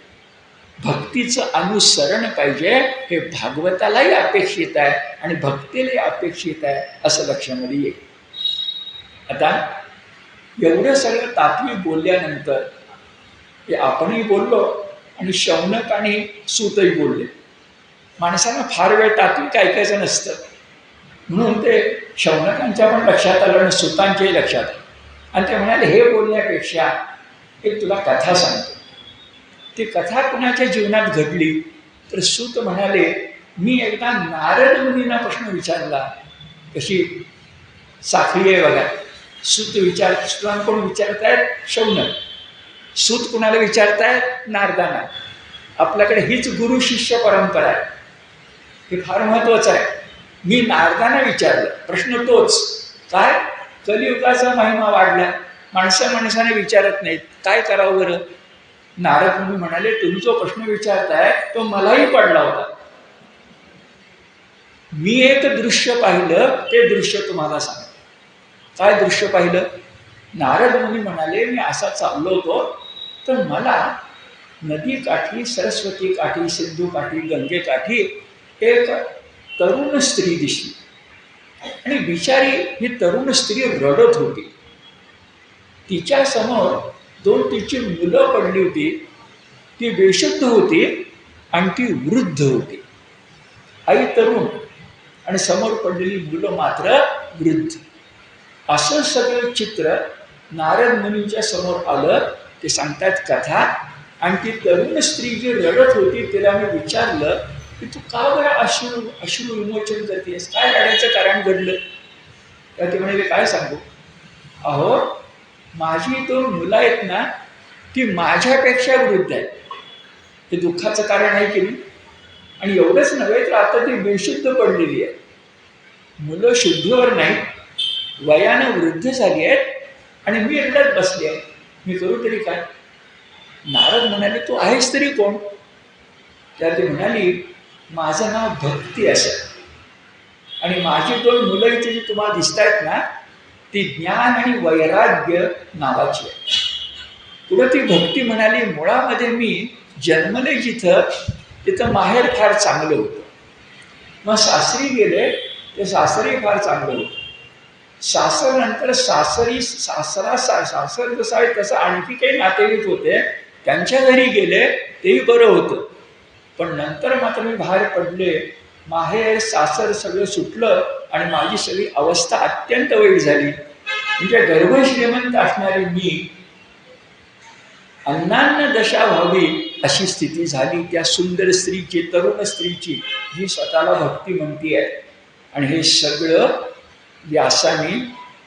भक्तीचं अनुसरण पाहिजे. हे भागवतालाही अपेक्षित आहे आणि भक्तीलाही अपेक्षित आहे, असं लक्षामध्ये येईल. आता एवढं सगळं तात्विक बोलल्यानंतर हे आपणही बोललो आणि शौनक आणि सूतही बोलले. माणसांना फार वेळ तात्विक ऐकायचं नसतं, म्हणून ते शौनकांच्या पण लक्षात आलं आणि सूतांच्याही लक्षात आलं. आणि ते म्हणाले, हे बोलण्यापेक्षा एक तुला कथा सांगतो. ती कथा कुणाच्या जीवनात घडली तर सूत म्हणाले, मी एकदा नारद मुनींना प्रश्न विचारला. कशी साखळी आहे बघा. सूत सूतांना कोण विचारतायत? शौनक. सूत कुणाला विचारतायत? नारदांना. आपल्याकडे हीच गुरु शिष्य परंपरा आहे. हे फार महत्त्वाचं आहे. मी नारदांना विचारलं, प्रश्न तोच. काय? कलियुगाचा महिमा वाढला, माणसाने विचारत नाहीत, काय करावं बरं? नारद मुनी म्हणाले, तुम्ही जो प्रश्न विचारताय तो मलाही पडला होता. मी एक दृश्य पाहिलं, ते दृश्य तुम्हाला सांग. काय दृश्य पाहिलं? नारद मुनी म्हणाले, मी असा चाललो होतो तर मला नदी काठी, सरस्वती काठी, सिंधू काठी, गंगे काठी एक तरुण स्त्री दिसली. आणि बिचारी ही तरुण स्त्री रडत होती. तिच्या समोर दोन तिची मुलं पडली होती. ती बेशुद्ध होती आणि ती वृद्ध होती. आई तरुण आणि समोर पडलेली मुलं मात्र वृद्ध. असं सगळं चित्र नारद मुनींच्या समोर आलं. ते सांगतात कथा. आणि ती तरुण स्त्री जी रडत होती तिला मी विचारलं की तू का बरं अश्रू विमोचन करतेस, काय रडायचं कारण घडलं? तर ते म्हणाले काय सांगू, अहो माझी दोन मुलं आहेत ना ती माझ्यापेक्षा वृद्ध आहेत. हे दुःखाचं कारण आहे की नाही? आणि एवढंच नव्हे तर आता ती बेशुद्ध पडलेली आहे. मुलं शुद्धीवर नाही, वयानं वृद्ध झाली आहेत आणि मी रडत बसली आहे. मी करू तरी काय? नारद म्हणाले तू आहेस तरी कोण? तर ती म्हणाली माझं नाव भक्ती असं, आणि माझी दोन मुलं इथे जी तुम्हाला दिसत आहेत ना ती ज्ञान आणि वैराग्य नावाची आहे. पुढं ती भक्ती म्हणाली मुळामध्ये मी जन्मले जिथं तिथं माहेर फार चांगलं होतं. मग सासरी गेले ते सासरी फार चांगलं होतं. सासर नंतर सासर जसा आहे तसं आणखी काही नातेवाईक होते, त्यांच्या घरी गेले तेही बरं होतं. पण नंतर मात्र मी बाहेर पडले, माहेर सासर सगळं सुटलं आणि माझी सगळी अवस्था अत्यंत वाईट झाली. म्हणजे गर्भश्रीमंत असणारी मी अन्नान्न दशा व्हावी अशी स्थिती झाली त्या सुंदर स्त्रीची, तरुण स्त्रीची, जी स्वतःला भक्ती म्हणती आहे. आणि हे सगळं व्यासाने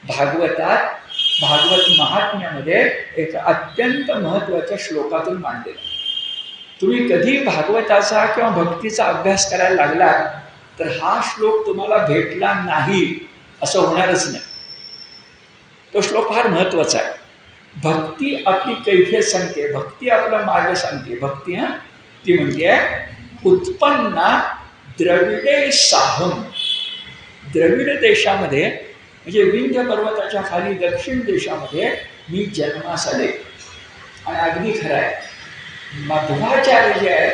भागवतात, भागवत महात्म्यामध्ये एक अत्यंत महत्त्वाच्या श्लोकातून मांडलेलं. तुम्ही कधी भागवताचा किंवा भक्तीचा अभ्यास करायला लागलात तर हा श्लोक तुम्हाला भेटला नाही असं होणारच नाही. तो श्लोक फार महत्त्वाचा आहे. भक्ती आपली कैफियत सांगते, भक्ती आपला मार्ग सांगते. भक्ती ती म्हणते उत्पन्ना द्रविडे साहम. द्रविड देशामध्ये म्हणजे विंध्य पर्वताच्या खाली दक्षिण देशामध्ये मी जन्मास आले. आणि अगदी खरं आहे, मध्वाचार्य जे आहे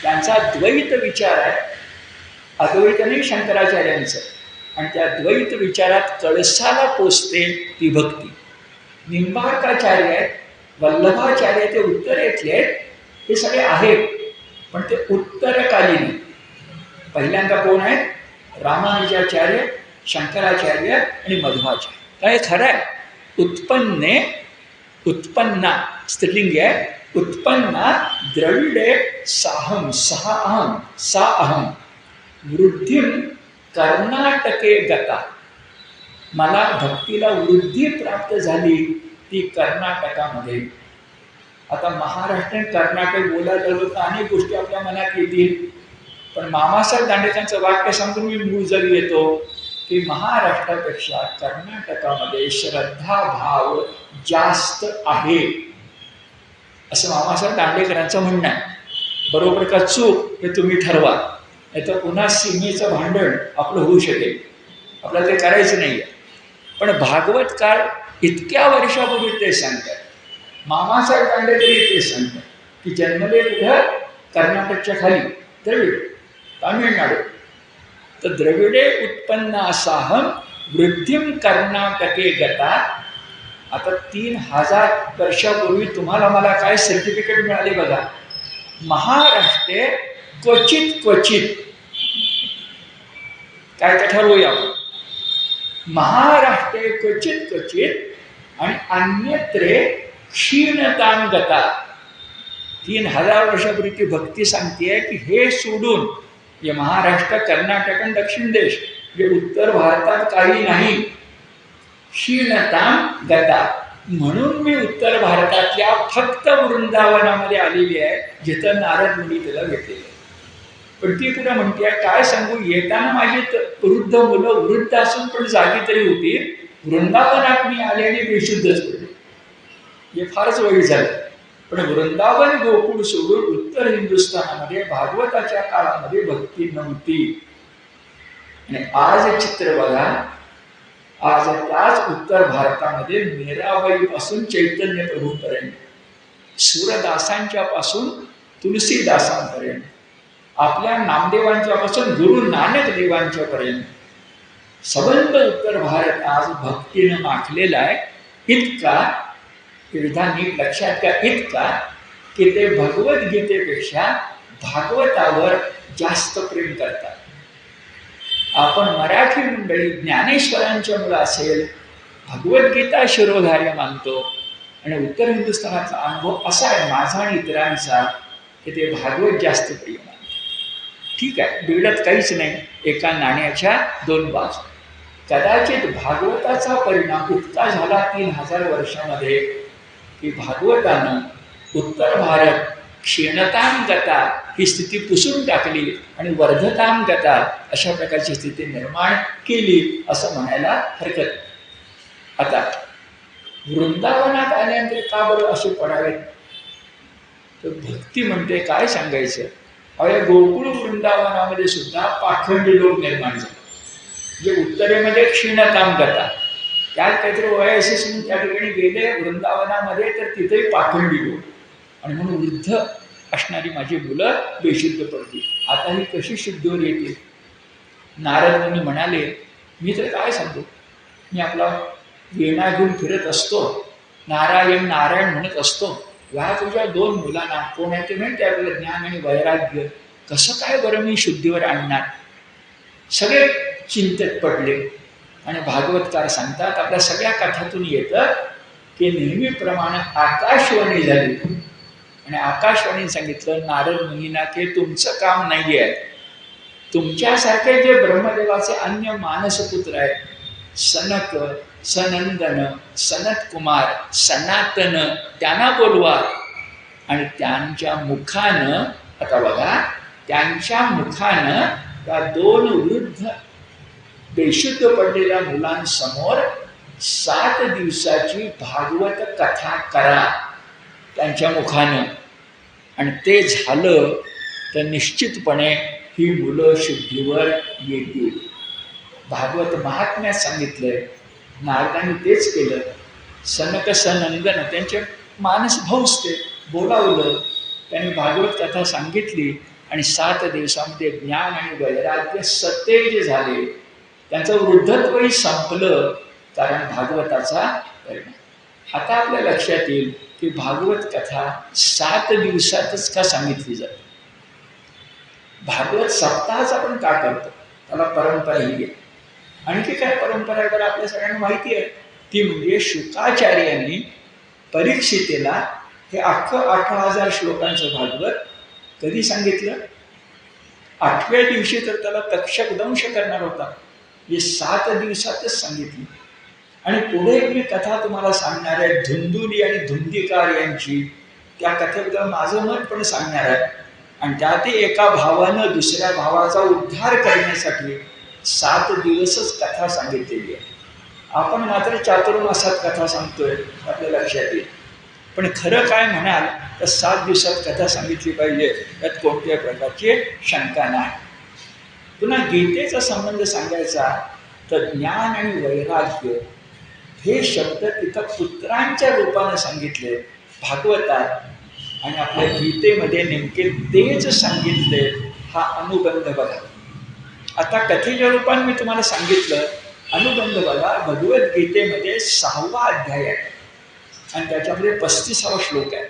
त्यांचा द्वैत विचार आहे, अद्वैत नाही शंकराचार्यांचं. आणि त्या द्वैत विचारात कळसाला पोचते ती भक्ती. निंबार्काचार्य आहेत, वल्लभाचार्य ते उत्तरेतले आहेत, हे सगळे आहेत पण ते उत्तरकालीन. पहिल्यांदा कोण आहेत? रामानुजाचार्य, शंकराचार्य आणि मध्वाचार्य. काय खरं आहे? उत्पन्ने, उत्पन्ना स्त्रीलिंग आहे, उत्पन्ना द्रविडे साहम, सहा अहम, सा अहम वृद्धिम कर्नाटके गता. मला भक्तीला वृद्धी प्राप्त झाली ती कर्नाटकामध्ये. आता महाराष्ट्र कर्नाटक बोलायला गेलो तर अनेक गोष्टी आपल्या मनात येतील, पण मामासाहेब दांडेकरांचं वाक्य सांगून मी मूळ जरी येतो की महाराष्ट्रापेक्षा कर्नाटकामध्ये श्रद्धाभाव जास्त आहे असं मामासाहेब दांडेकरांचं म्हणणं आहे. बरोबर का चूक हे तुम्ही ठरवा, नाही तर पुन्हा सीमेचं भांडण आपलं होऊ शकेल. आपल्याला ते करायचं नाही आहे. पण भागवतकार इतक्या वर्षापूर्वी ते सांगतात, मामासाहेब दांडेकरी ते सांगतात की जन्मले कुठं? कर्नाटकच्या खाली द्रविड, तामिळनाडू. तर द्रविडे उत्पन्न साहम वृद्धिम कर्नाटके गता. आता 3000 वर्षापूर्वी तुम्हाला मला काय सर्टिफिकेट मिळाले बघा. महाराष्ट्रे क्वचित क्वचित, काय ते ठरवूया आपण. महाराष्ट्रे क्वचित क्वचित आणि अन्यत्रे क्षीणतां गता. 3000 वर्षापूर्वी ती भक्ती सांगते की हे सोडून जे महाराष्ट्र, कर्नाटक आणि दक्षिण देश, जे उत्तर भारतात काही नाही, क्षीणतां गता. म्हणून मी उत्तर भारतातल्या फक्त वृंदावनामध्ये आलेली आहे जिथं नारद मुनी तिला भेटलेले. पण ती तुला म्हणते काय सांगू, येताना माझी वृद्ध मुलं वृद्ध असून पण जागी तरी होती, वृंदावनात मी आले आणि बेशुद्धच पडले. हे फारच वाईट झालं. पण वृंदावन गोकुळ सोडून उत्तर हिंदुस्थानामध्ये भागवताच्या काळामध्ये भक्ती नव्हती. आणि आज चित्र बघा, आज त्याच उत्तर भारतामध्ये मीराबाई पासून चैतन्य प्रभूपर्यंत, सूरदासांच्या पासून तुलसीदासांपर्यंत, आपल्या नामदेवांच्या पासून गुरु नानक देवांच्या पर्यंत सबंध उत्तर भारत आज भक्तीनं माखलेला आहे. इतका विधान नीट लक्षात घ्या, इतका की ते भगवद्गीतेपेक्षा भागवतावर जास्त प्रेम करतात. आपण मराठी मंडळी ज्ञानेश्वरांच्या मुलं असेल, भगवद्गीता शिरोधार्य मानतो, आणि उत्तर हिंदुस्थानातला अनुभव असा आहे माझा आणि इतरांचा की ते भागवत जास्त प्रिय मानतो. ठीक आहे, बिघडत काहीच नाही, एका नाण्याच्या दोन बाजू. कदाचित भागवताचा परिणाम इतका झाला 3000 वर्षामध्ये की भागवतानं उत्तर भारत क्षीणताम गता ही स्थिती पुसून टाकली आणि वर्धताम गता अशा प्रकारची स्थिती निर्माण केली असं म्हणायला हरकत नाही. आता वृंदावनात आल्यानंतर का बरं असे पडावेत, तर भक्ती म्हणते काय सांगायचं. अरे गोकुळ वृंदावनामध्ये सुद्धा पाखंडी लोक निर्माण झाले, जे उत्तरेमध्ये क्षीणताम गता, त्यात काहीतरी ओएसिस म्हणून त्या ठिकाणी गेले वृंदावनामध्ये, तर तिथेही पाखंडी लोक, आणि म्हणून वृद्ध असणारी माझी मुलं बेशुद्ध पडली. आता ही कशी शुद्धीवर येतील. नारद मुनी म्हणाले, मी तर काय सांगू, मी आपला वीणा घेऊन फिरत असतो, नारायण नारायण म्हणत असतो, या तुझ्या 2 मुलांना कोण आहे ते म्हणते आपलं ज्ञान आणि वैराग्य, कसं काय बरं मी शुद्धीवर आणणार. सगळे चिंतेत पडले. आणि भागवतकार सांगतात, आपल्या सगळ्या कथातून येतं की नेहमीप्रमाणे आकाशवाणी झाली, आणि आकाशवाणीने सांगितलं नारद मुनींना की तुमचं काम नाही आहे, तुमच्यासारखे जे ब्रह्मदेवाचे अन्य मानसपुत्र आहेत, सनक, सनंदन, सनत कुमार, सनातन, त्यांना बोलवा, आणि त्यांच्या मुखानं, आता बघा, त्यांच्या मुखानं त्या 2 वृद्ध बेशुद्ध पडलेल्या मुलांसमोर 7 दिवसाची भागवत कथा करा त्यांच्या मुखानं, आणि ते झालं तर निश्चितपणे ही मुलं शुद्धीवर येतील. भागवत महात्म्यात सांगितलंय, नारदांनी तेच केलं. सनक सनंदन त्यांचे मानस भाऊस ते बोलावलं, त्यांनी भागवत कथा सांगितली, आणि 7 दिवसामध्ये ज्ञान आणि वैराग्य सतेज झाले. त्यांचं वृद्धत्वही संपलं, कारण भागवताचा परिणाम. आता आपल्या लक्षात येईल की भागवत कथा 7 दिवसातच का सांगितली जाते. भागवत सप्ताहाच आपण का करतो, त्याला परंपरा ही आहे. आणखी काय परंपरा आहे तर आपल्या सगळ्यांना माहिती आहे, ती म्हणजे शुकाचार्यांनी परीक्षितेला हे अख्खं 18,000 श्लोकांचं भागवत कधी सांगितलं. 8व्या दिवशी तर त्याला तक्षक दंश करणार होता, हे 7 दिवसातच सांगितली. आणि पुढे मी कथा तुम्हाला सांगणार आहे धुंदुली आणि धुंदीकार यांची. त्या कथेबद्दल माझं मत पण सांगणार आहे, आणि त्यातही एका भावानं दुसऱ्या भावाचा उद्धार करण्यासाठी 7 दिवसच कथा सांगितलेली आहे. आपण मात्र चातुर्मासात कथा सांगतोय, आपल्या लक्षात येईल. पण खरं काय म्हणाल तर 7 दिवसात कथा सांगितली पाहिजे, यात कोणत्याही प्रकारची शंका नाही. पुन्हा गीतेचा संबंध सांगायचा तर ज्ञान आणि वैराग्य हे शब्द तिथं पुत्रांच्या रूपानं सांगितले भागवतात, आणि आपल्या गीतेमध्ये नेमके तेच सांगितले. हा अनुबंध बघा. आता कथेच्या रूपाने मी तुम्हाला सांगितलं, अनुबंध बघा. भगवद्गीतेमध्ये 6वा अध्याय आहे, आणि त्याच्यामध्ये 35वा श्लोक आहे.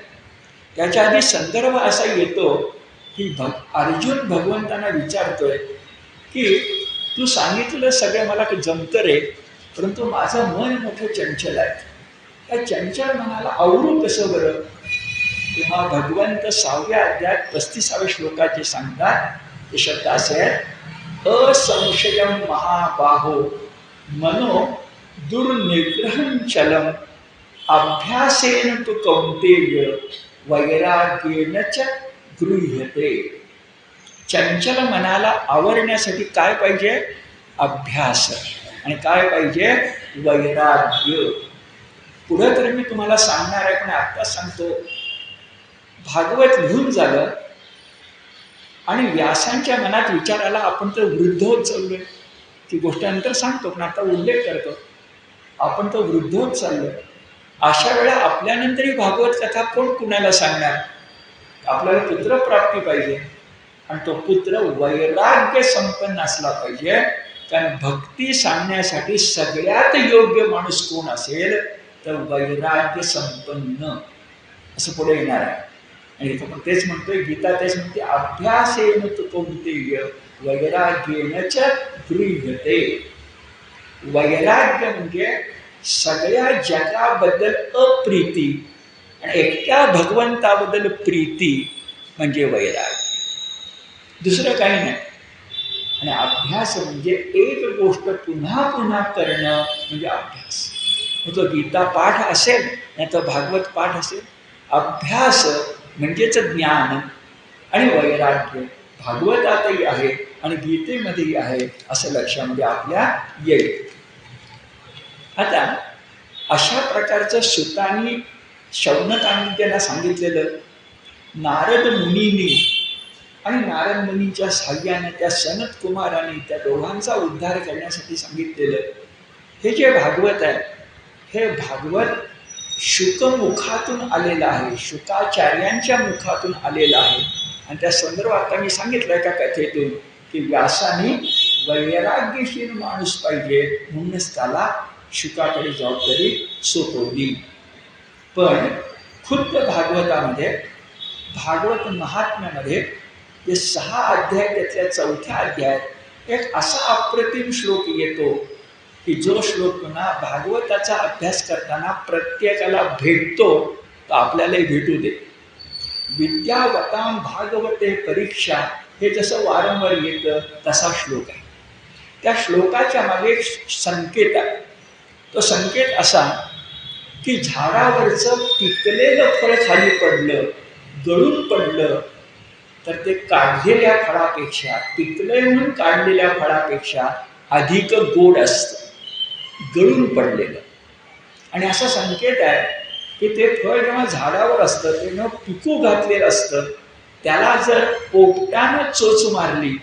त्याच्या आधी संदर्भ असा येतो की अर्जुन भगवंतांना विचारतोय की तू सांगितलं सगळं मला जमतं रे, परंतु माझं मन मोठं चंचल आहे, त्या चंचल मनाला आवरू कसं बरं. तेव्हा भगवंत 6व्या अध्यायात 35व्या श्लोकाचे सांगतात. ते शब्द असे आहेत, असंशयम महाबाहो मनो दुर्निग्रहं चलम अभ्यासेन तु कौंतेय वैराग्येन च गृह्यते. चंचल मनाला आवरण्यासाठी काय पाहिजे, अभ्यास, आणि काय पाहिजे, वैराग्य. पुढं तर मी तुम्हाला सांगणार आहे, पण आत्ताच सांगतो. भागवत लिहून झालं, आणि व्यासांच्या मनात विचार आला, आपण तर वृद्ध होत चाललोय, ती गोष्ट नंतर सांगतो, पण आता उल्लेख करतो. आपण तो वृद्ध होत चाललो. अशा वेळा आपल्यानंतरही भागवत कथा कोण कुणाला सांगणार? आपल्याला पुत्रप्राप्ती पाहिजे, आणि तो पुत्र वैराग्य संपन्न असला पाहिजे. कारण भक्ती सांगण्यासाठी सगळ्यात योग्य माणूस कोण असेल तर वैराग्य संपन्न, असं पुढे येणार आहे. आणि इथं पण तेच म्हणतोय, गीता तेच म्हणते, अभ्यासेन तु कौंतेय वैराग्येन च गृह्यते. वैराग्य म्हणजे सगळ्या जगाबद्दल अप्रीती आणि एकट्या भगवंताबद्दल प्रीती म्हणजे वैराग्य, दुसरं काही नाही. आणि अभ्यास म्हणजे एक गोष्ट पुन्हा पुन्हा करणं म्हणजे अभ्यास. तो गीता पाठ असेल नाही तर भागवत पाठ असेल, अभ्यास म्हणजेच ज्ञान आणि वैराग्य भागवतातही आहे आणि गीतेमध्येही आहे, असं लक्षामध्ये आपल्या येईल. आता अशा प्रकारचं सुतांनी शौनकांनी त्यांना सांगितलेलं, नारद मुनींनी आणि नारद मुनींच्या साह्याने त्या सनत कुमारांनी त्या दोघांचा उद्धार करण्यासाठी सांगितलेलं हे जे भागवत आहे, हे भागवत शुकमुखातून आलेलं आहे, शुकाचार्यांच्या मुखातून आलेलं आहे. आणि त्या संदर्भात मी सांगितलं का कथेतून की व्यासाने वैराग्यशील माणूस पाहिजे म्हणूनच त्याला शुकाकडे जबाबदारी सोपवली. पण खुद्द भागवतामध्ये, भागवत महात्म्यामध्ये जे 6 अध्याय, त्यातल्या 4थ्या अध्यायात एक असा अप्रतिम श्लोक येतो की जो श्लोक पुन्हा भागवताचा अभ्यास करताना प्रत्येकाला भेटतो, तर आपल्यालाही भेटू दे. विद्यावतां भागवते परीक्षा, हे जसं वारंवार येतं तसा श्लोक आहे. त्या श्लोकाच्या मागे एक संकेत आहे. तो संकेत असा की झाडावरचं पिकलेलं फळ खाली पडलं, गळून पडलं, तर ते काढलेल्या फळापेक्षा, पिकलंय म्हणून काढलेल्या फळापेक्षा अधिक गोड असतं गळून पडलेलं. आणि असा संकेत आहे की ते फळ जेव्हा झाडावर असतं, ते जेव्हा पिकू घातलेलं असतं, त्याला जर पोपटानं चोच मारली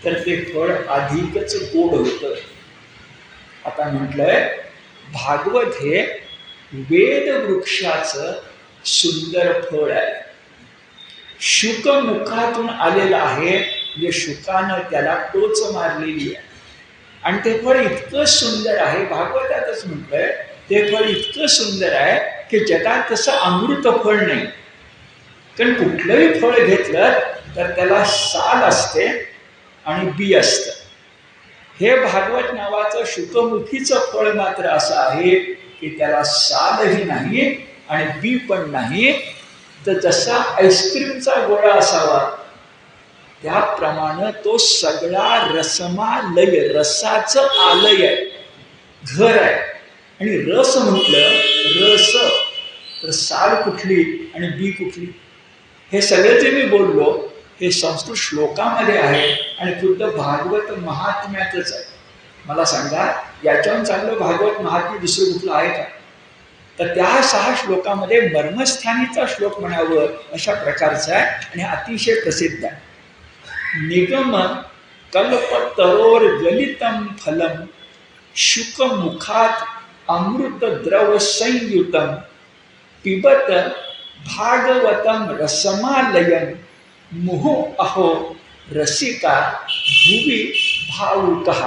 तर ते फळ अधिकच गोड होतं. आता म्हटलंय भागवत हे वेद वृक्षाचं सुंदर फळ आहे, शुकमुखातून आलेलं आहे, म्हणजे शुकानं त्याला टोच मारलेली आहे. आणि ते फळ इतकं सुंदर आहे, भागवतातच म्हटलंय ते फळ इतकं सुंदर आहे की जगात तसं अमृत फळ नाही. कारण कुठलंही फळ घेतलं तर त्याला साल असते आणि बी असतं. हे भागवत नावाचं शुकमुखीचं फळ मात्र असं आहे की त्याला सालही नाही आणि बी पण नाही. तर जसा आईस्क्रीमचा गोळा असावा त्याप्रमाणे तो सगळा रसमालय, रसाचं आलय आहे, घर आहे. आणि रस म्हटलं, रस तर साल कुठली आणि बी कुठली, हे सगळं जे मी बोललो हे संस्कृत श्लोकामध्ये आहे आणि खुद्द भागवत महात्म्यातच आहे. मला सांगा, याच्याहून चांगलं भागवत महात्म्य दुसरं कुठलं आहे का? तर त्या 6 श्लोकामध्ये मर्मस्थानीचा श्लोक म्हणावं अशा प्रकारचा आहे आणि अतिशय प्रसिद्ध आहे. निगम कल्पतरोर गलितम फलम शुकमुखात अमृत द्रव संयुतम पिबत भागवतम रसमालयम मुहु अहो रसिका भुवी भावुकः.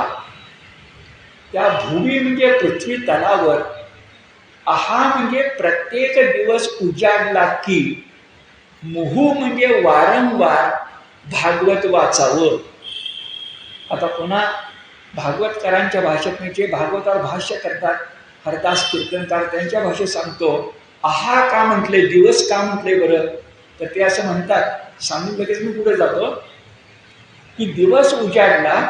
त्या भुवी म्हणजे पृथ्वी तलावर, आहा म्हणजे प्रत्येक दिवस उजाडला की, मुहू म्हणजे वारंवार भागवत वाचावं. आता पुन्हा भागवतकारांच्या भाषेत म्हणजे भागवतावर भाष्य करतात हरदास कीर्तनकार, त्यांच्या भाषेत सांगतो, आहा का म्हटले, दिवस का म्हटले बरं? तर ते असं म्हणतात, सांगून लगेच मी पुढे जातो की दिवस उजाडला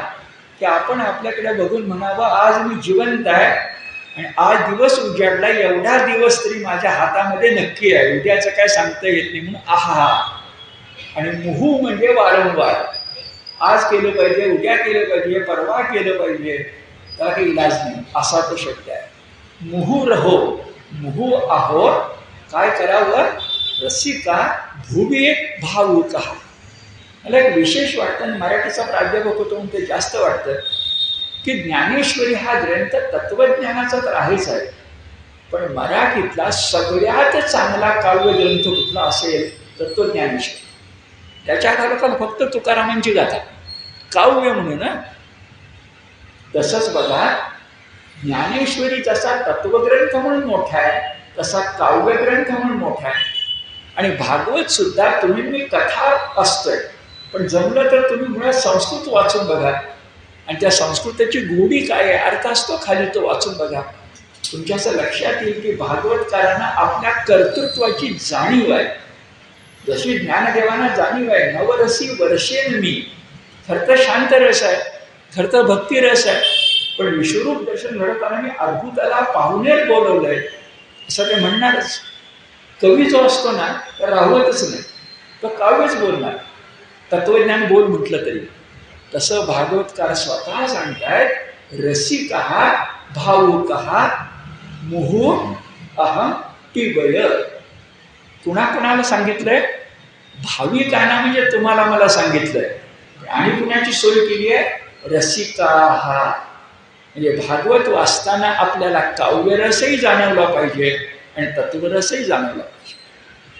की आपण आपल्याकडे बघून म्हणावं आज मी जिवंत आहे आणि आज दिवस उजाडला, एवढा दिवस तरी माझ्या हातामध्ये नक्की आहे, उद्याचं काय सांगता येत नाही म्हणून आहा. आणि मुहू म्हणजे वारंवार, आज केलं पाहिजे, उद्या केलं पाहिजे, परवा केलं पाहिजे, त्याला काही इलाज नाही, असा तो शब्द आहे. मुहू रहो, मुहू आहो, काय करावं, रसिका भुवी भावुकः. मला एक विशेष वाटतं आणि मराठीचा प्राध्यापक होतो म्हणून ते जास्त वाटतं. की ज्ञानेश्वरी हा ग्रंथ तत्वज्ञानाचा तर आहेच आहे, पण मराठीतला सगळ्यात चांगला काव्य ग्रंथ कुठला असेल तर तो ज्ञानेश्वरी. त्याच्या आधाराला फक्त तुकारामांची गाथा काव्य म्हणून ना. तसंच बघा, ज्ञानेश्वरी जसा तत्वग्रंथ म्हणून मोठा आहे तसा काव्यग्रंथ म्हणून मोठा आहे. आणि भागवत सुद्धा तुम्ही मी कथा असतोय, पण जमलं तर तुम्ही मुळात संस्कृत वाचून बघा आणि त्या संस्कृताची गोडी काय आहे, अर्थ असतो खाली, तो वाचून बघा. तुमच्या असं लक्षात येईल की भागवतकारांना आपल्या कर्तृत्वाची जाणीव आहे. जशी ज्ञानदेवांना जाणीव आहे, नवरसी वर्षेन मी, खरं तर शांत रस आहे, खरं तर भक्ती रस आहे, पण विश्वरूप दर्शन घडवताना मी अद्भुताला पाहुणेच बोलवलंय असं ते म्हणणारच. कवी जो असतो ना तर राहवतच नाही, तो काव्यच बोलणार, तत्वज्ञान बोल म्हटलं तरी. तसं भागवतकार स्वतः सांगतायत, रसिकहा भावुकहा मुहू अहम पिबय. कुणाकुणाला सांगितलंय? भाविकांना, म्हणजे तुम्हाला मला सांगितलंय. आणि कुणाची सोय केली आहे? रसिकाहा, म्हणजे भागवत वाचताना आपल्याला काव्यरसही जाणवला पाहिजे आणि तत्वरसही जाणवला पाहिजे.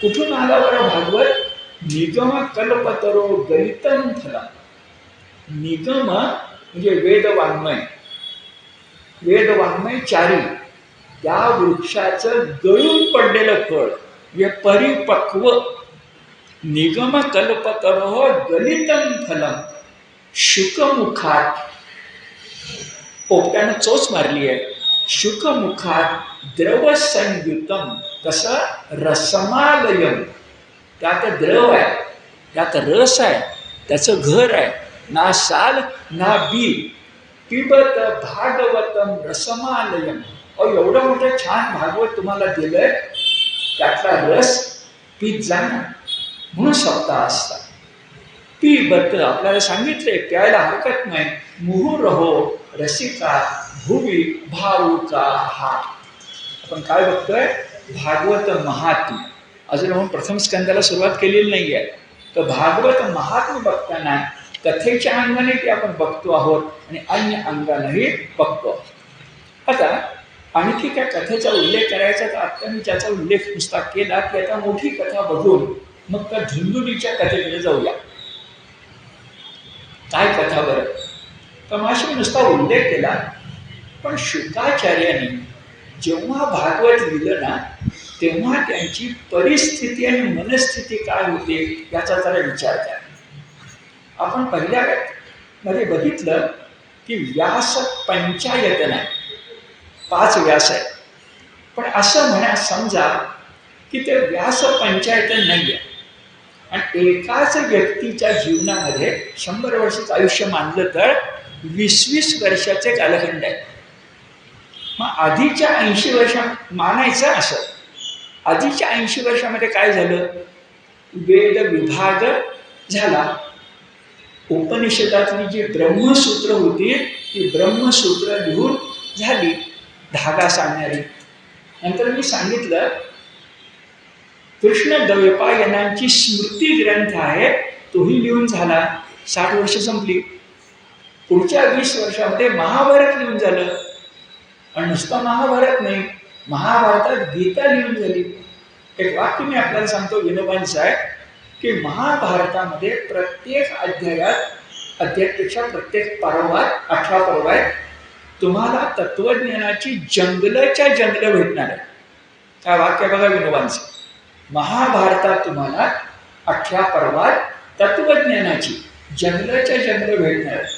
कुठून आला बरं भागवत? निगम कल्पतरो गलितम फलम. निगम म्हणजे वेदवाङ्मय, वेदवाङ्मय चारी, त्या वृक्षाचं गळून पडलेलं फळ म्हणजे परिपक्व. निगम कल्पतरो गलितम फलम शुकमुखात, पोपट्यानं चोच मारली आहे, शुकमुखात द्रवसंयुतम, कसं? रसमालयम, त्यात द्रव आहे, त्यात रस आहे, त्याचं घर आहे, ना साल ना बी, पिबत भागवतम रसमालयम. एवढं मोठं छान भागवत तुम्हाला दिलंय, त्यातला रस पीत जाणार, म्हणून सप्ताह असतात. पिबत आपल्याला सांगितले प्यायला हरकत नाही. मुहुरहो रसिका भुवी भावुका हा. आपण काय बघतोय? भागवत महात्म्य. अजून आपण प्रथम स्कंदाला सुरुवात केलेली नाही आहे, तर भागवत महात्म्य बघताना कथेच्या अंगाने ते आपण बघतो आहोत आणि अन्य अंगानेही बघतो. आता आणखी काय कथेचा उल्लेख करायचा, तर आता मी त्याचा उल्लेख नुसता केला की आता मोठी कथा बघून मग त्या धुंदुलीच्या कथेकडे जाऊया. काय कथा बरं? तर माशी मी नुसता उल्लेख केला, पण शुकाचार्यांनी जेव्हा भागवत लिहिलं ना तेव्हा त्यांची परिस्थिती आणि मनस्थिती काय होती याचा जरा विचार करा. आपण पहिल्या मध्ये बघितलं की व्यास पंचायतन आहे, 5 व्यास आहे. पण असं म्हणा समजा की ते व्यास पंचायतन नाही आहे आणि एकाच व्यक्तीच्या जीवनामध्ये 100 वर्षाचं आयुष्य मानलं तर 20-20 वर्षाचे कालखंड आहे. मग आधीच्या 80 वर्षा मानायचं असं, आधीच्या 80 वर्षामध्ये काय झालं? वेद विभाग झाला, उपनिषदातली जी ब्रह्मसूत्र होती ती ब्रह्मसूत्र लिहून झाली, धागा सांगणारी. नंतर मी सांगितलं कृष्ण द्वैपायनांची स्मृती ग्रंथ आहे, तोही लिहून झाला, 60 वर्ष संपली. पुढच्या 20 वर्षामध्ये महाभारत लिहून झालं, आणि नुसतं महाभारत नाही, महाभारतात गीता लिहून झाली. एक वाक्य मी आपल्याला सांगतो विनोबांचं आहे की महाभारतामध्ये प्रत्येक अध्यायापेक्षा प्रत्येक पर्वात 18 पर्व आहेत, तुम्हाला तत्वज्ञानाची जंगलच्या जंगल भेटणार आहे. काय वाक्य बघा विनोबांचं. महाभारतात तुम्हाला 18 पर्वात तत्वज्ञानाची जंगलच्या जंगल भेटणार आहे.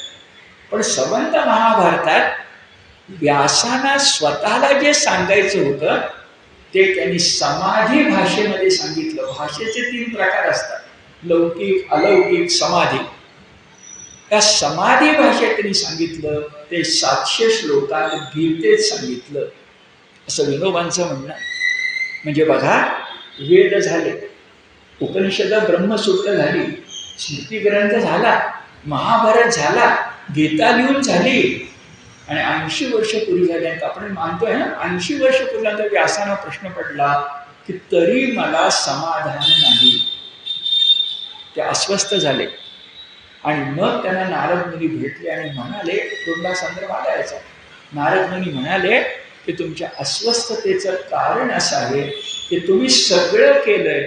पण संबंध महाभारतात व्यासांना स्वतःला जे सांगायचं होतं ते त्यांनी समाधी भाषेमध्ये सांगितलं. भाषेचे 3 प्रकार असतात, लौकिक, अलौकिक, समाधी. त्या समाधी भाषेत त्यांनी सांगितलं, ते 700 श्लोकात गीतेत सांगितलं, असं विनोबांचं म्हणणं. म्हणजे बघा, वेद झाले, उपनिषद ब्रह्मसूत्र झाली, स्मृतिग्रंथ झाला, महाभारत झाला, गीता लिहून झाली, आणि 80 वर्ष पूर्वी झाल्यानंतर आपण मानतोय ना 80 वर्ष पूर्वीनंतर व्यासांना प्रश्न पडला की तरी मला समाधान नाही. ते अस्वस्थ झाले. आणि मग त्यांना नारद मुनी भेटले आणि म्हणाले, तोंडासंदर्भात यायचा. नारद मुनी म्हणाले की तुमच्या अस्वस्थतेचं कारण असं आहे की तुम्ही सगळं केलंय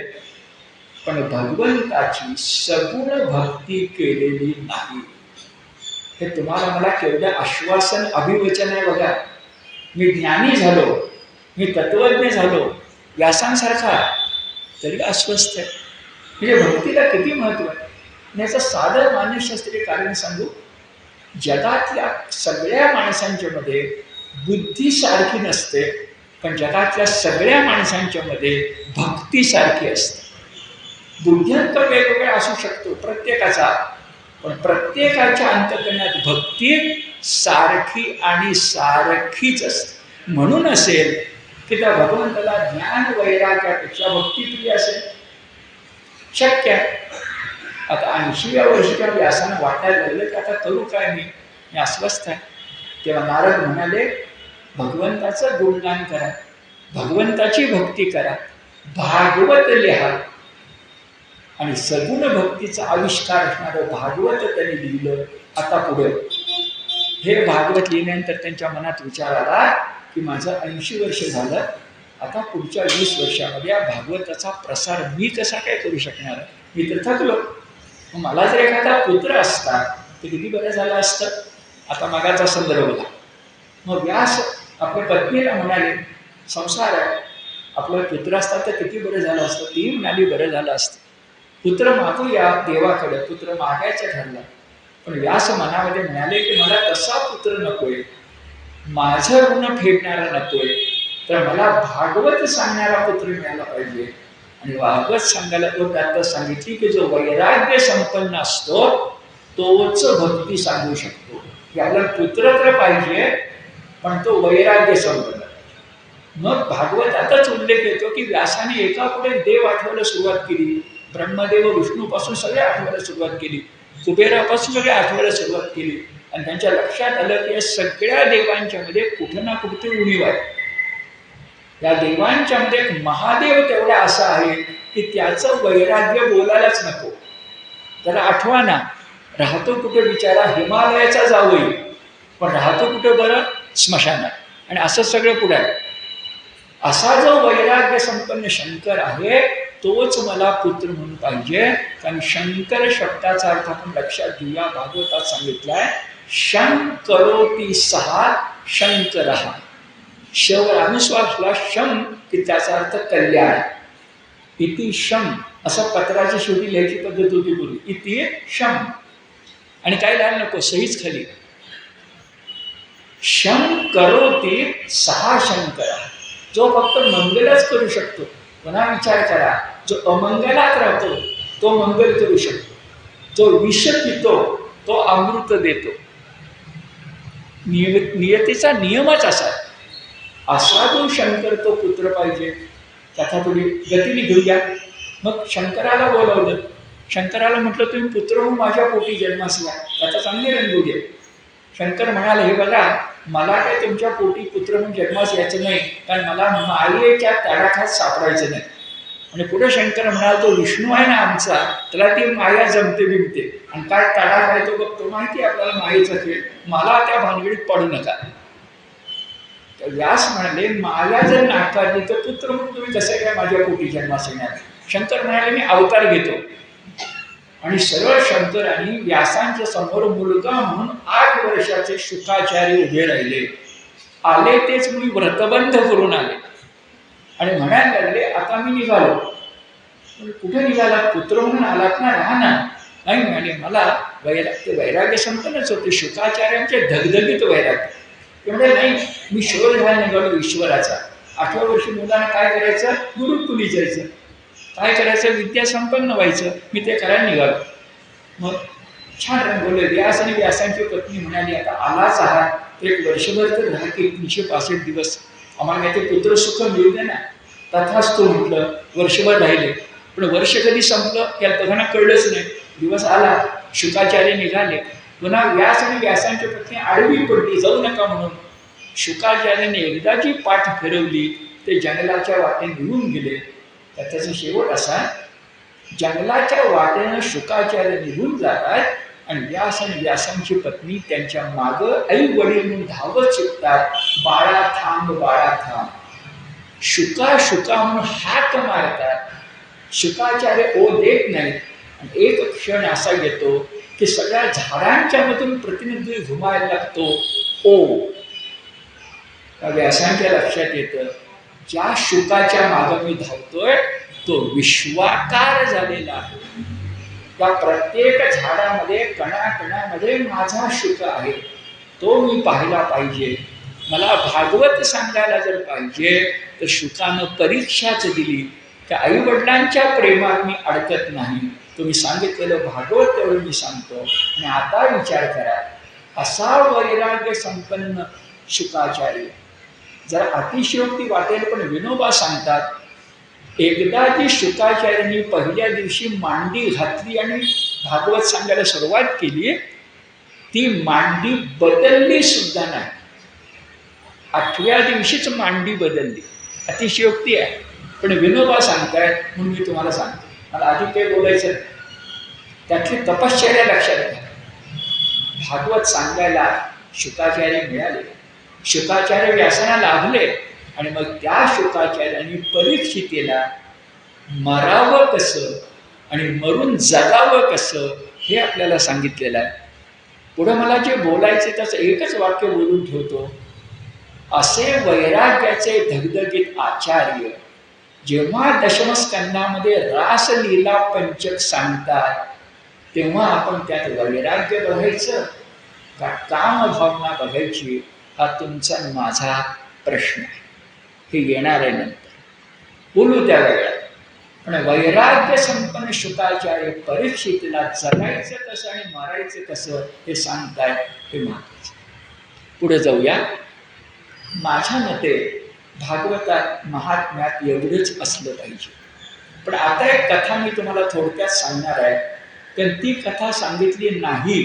पण भगवंताची सगुण भक्ती केलेली नाही. हे तुम्हाला मला केवढं आश्वासन अभिवचन आहे बघा. मी ज्ञानी झालो, मी तत्वज्ञ झालो व्यासांसारखा, तरी अस्वस्थ आहे. म्हणजे भक्तीला किती महत्व आहे. याचं साधं मानसशास्त्रीय कारण सांगू. जगातल्या सगळ्या माणसांच्या मध्ये बुद्धी सारखी नसते, पण जगातल्या सगळ्या माणसांच्या मध्ये भक्ती सारखी असते. बुद्ध्यांक वेगवेगळा असू शकतो प्रत्येकाचा, पण प्रत्येकाच्या अंतःकरणात भक्ती सारखी आणि सारखीच असते. म्हणून असेल की त्या भगवंताला ज्ञान वैराग्यापेक्षा भक्ती असेल. शक्य आहे. आता 80व्या वर्षीच्या व्यासानं वाटायला लागलं की आता करू काय, मी अस्वस्थ आहे. तेव्हा नारद म्हणाले, भगवंताचं गुणगान करा, भगवंताची भक्ती करा, भागवत लिहा. आणि सगुण भक्तीचा आविष्कार असणारं भागवत त्यांनी लिहिलं. आता पुढे हे भागवत लिहिल्यानंतर त्यांच्या मनात विचार आला की माझं 80 वर्ष झालं, आता पुढच्या 20 वर्षामध्ये या भागवताचा प्रसार मी कसा काय करू शकणार. मी तर थकलो. मला जर एखादा पुत्र असता तर किती बरं झालं असतं. आता मागाचा संदर्भ बघा. मग व्यास आपल्या पत्नीला म्हणाले, संसार आहे, आपलं पुत्र असतात तर किती बरं झालं असतं. ती म्हणाली बरं झालं असतं. पुत्र मागूया देवाकडे. पुत्र मागायचं ठरलं, पण व्यास मनामध्ये म्हणाले की मला तसा पुत्र नकोय, माझं ऋण फेडणारा नकोय, तर मला भागवत सांगणारा पुत्र मिळाला पाहिजे. आणि भागवत सांगायला तो त्यात सांगितली की जो वैराग्य संपन्न असतो तोच भक्ती सांगू शकतो. की आपल्याला पुत्र तर पाहिजे, पण तो वैराग्य संपन्न. मग भागवतातच उल्लेख येतो की व्यासाने एका पुढे देव आठवायला सुरुवात केली. ब्रह्मदेव विष्णूपासून सगळे आठवायला सुरुवात केली, कुबेरापासून सगळे आठवायला सुरुवात केली. आणि त्यांच्या लक्षात आलं की या सगळ्या देवांच्या मध्ये कुठं ना कुठे उणीव आहे. या देवांच्या मध्ये एक महादेव तेवढा असा आहे की त्याचं वैराग्य बोलायलाच नको. त्याला आठवा ना, राहतो कुठे बिचारा, हिमालयाचा जावई, पण राहतो कुठे बरं, स्मशानात. आणि असं सगळं पुढे आहे. असा जो वैराग्य संपन्न शंकर आहे तोच मला पुत्र म्हणून पाहिजे. कारण शंकर शब्दाचा अर्थ आपण लक्षात घेऊया. भागवतात सांगितलाय, शंकरोती सहा शंकरः. शवर अनुस्वासला शम की त्याचा अर्थ कल्याण. इति शम असं पत्राची शेवटी लिहायची पद्धत होती पूर्वी. इति शम आणि काय लिहायला नको, सहीच खाली. शम करोती सहा शंकर. जो फक्त मंगलच करू शकतो. पुन्हा विचार करा, जो अमंगलात राहतो तो मंगल करू शकतो. जो विष पितो तो अमृत देतो. नियतीचा नियमच असा. असा जो शंकर तो पुत्र पाहिजे. त्याचा थोडी गतीने घेऊया. मग शंकराला बोलावलं. शंकराला म्हटलं तुम्ही पुत्र होऊन माझ्या पोटी जन्मास या. त्याचा चांगली रंगू दे. शंकर म्हणाले, हे बघा, मला काय तुमच्या पोटी पुत्र म्हणून जन्मास यायचं नाही, कारण मला मायेच्या तडाख्यात सापडायचं नाही. आणि पुढे शंकर म्हणाला, तो विष्णू आहे ना आमचा, त्याला ती माया जमते बिमते, आणि काय तडाख आहे तो बघतो माहिती आहे आपल्याला मायेचा खेळ, मला त्या भानगडीत पडू नका. तर व्यास म्हणाले, माया जर नाकारली तर पुत्र म्हणून तुम्ही कसं काय माझ्या पोटी जन्मास येणार. शंकर म्हणाले, मी अवतार घेतो. आणि सरळ शंकरांनी व्यासांच्या समोर मुलगा म्हणून 8 वर्षाचे शुकाचार्य उभे राहिले. आले तेच मी व्रतबंध करून आले आणि म्हणायला लागले, आता मी निघालो. कुठे निघाला, पुत्र म्हणून आलात ना, राहा ना. नाही म्हणाले, मला वैराग्य संपन्नच होते. शुकाचार्यांचे धगधगीत वैराग्य. ते म्हणजे नाही, मी शोध घ्यायला निघालो ईश्वराचा. 8व्या वर्षी मुलांना काय करायचं, गुरुकुली जायचं. काय करायचं, विद्या संपन्न व्हायचं. मी ते करायला निघालो. मग छान रंगवलं. व्यास आणि व्यासांची पत्नी म्हणाली, आता आलाच आहात तर 1 वर्षभर तर राहा की 365 दिवस आम्हाला काय ते पुत्र सुख मिळू दे ना. तथाच तो म्हटलं. वर्षभर राहिले, पण वर्ष कधी संपलं या दोघांना कळलंच नाही. दिवस आला, शुकाचार्य निघाले. पुन्हा व्यास आणि व्यासांची पत्नी आडवी पडली, जाऊ नका म्हणून. शुकाचार्याने एकदा जी पाठ फिरवली ते जंगलाच्या वाटेने निघून गेले. त्याचा शेवट असा, जंगलाच्या वाटेनं शुकाचार्य निघून जातात आणि व्यास आणि व्यासांची पत्नी त्यांच्या मागं आई वडील म्हणून धावत शिकतात, बाळा थांब बाळा थांब. शुका शुका म्हणून हाक मारतात. शुकाचार्य ओ देत नाहीत. आणि एक क्षण असा येतो की सगळ्या झाडांच्या मधून प्रतिनिधी घुमायला लागतो ओ. व्यासांच्या लक्षात येतं ज्या शुकाच्या मागं मी धावतोय तो विश्वाकार झालेला आहे. त्या प्रत्येक झाडामध्ये कणाकणामध्ये माझा शुक आहे, तो मी पाहिला पाहिजे. मला भागवत सांगायला जर पाहिजे तर शुकानं परीक्षाच दिली की आई वडिलांच्या प्रेमात मी अडकत नाही. तुम्ही सांगितलेलं भागवत तेवढं मी सांगतो. आणि आता विचार करा, असा वैराग्य संपन्न शुकाचार्य. जरा अतिशयोक्ती वाटेल पण विनोबा सांगतात, एकदा जी शुकाचार्यांनी पहिल्या दिवशी मांडी घातली आणि भागवत सांगायला सुरुवात केली, ती मांडी बदलली सुद्धा नाही. 8व्या दिवशीच मांडी बदलली. अतिशयोक्ती आहे पण विनोबा सांगतायत म्हणून मी तुम्हाला सांगतो. मला आधी काही बोलायचं नाही. त्यातली तपश्चर्या लक्षात घ्या. भागवत सांगायला शुकाचार्य मिळाले, शुकाचार्य व्यासाला लाभले आणि मग त्या शुकाचार्यांनी परीक्षितेला मरावं कसं आणि मरून जगावं कसं हे आपल्याला सांगितलेलं आहे. पुढं मला जे बोलायचे त्याचं एकच वाक्य बोलून ठेवतो. असे वैराग्याचे धगधगीत आचार्य जेव्हा दशमस्कंदामध्ये रासलीला पंचक सांगतात तेव्हा आपण त्यात वैराग्य बघायचं का कामभावना बघायची, हा तुमचा माझा प्रश्न आहे. हे येणार आहे नंतर, बोलू त्या वेळेला. पण वैराग्य संपन्न शुकाचार्य परीक्षितीला जगायचं कसं आणि मारायचं कसं हे सांगताय, हे महत्वाचं. पुढे जाऊया. माझ्या मते भागवतात महात्म्यात एवढंच असलं पाहिजे. पण आता एक कथा मी तुम्हाला थोडक्यात सांगणार आहे, पण ती कथा सांगितली नाही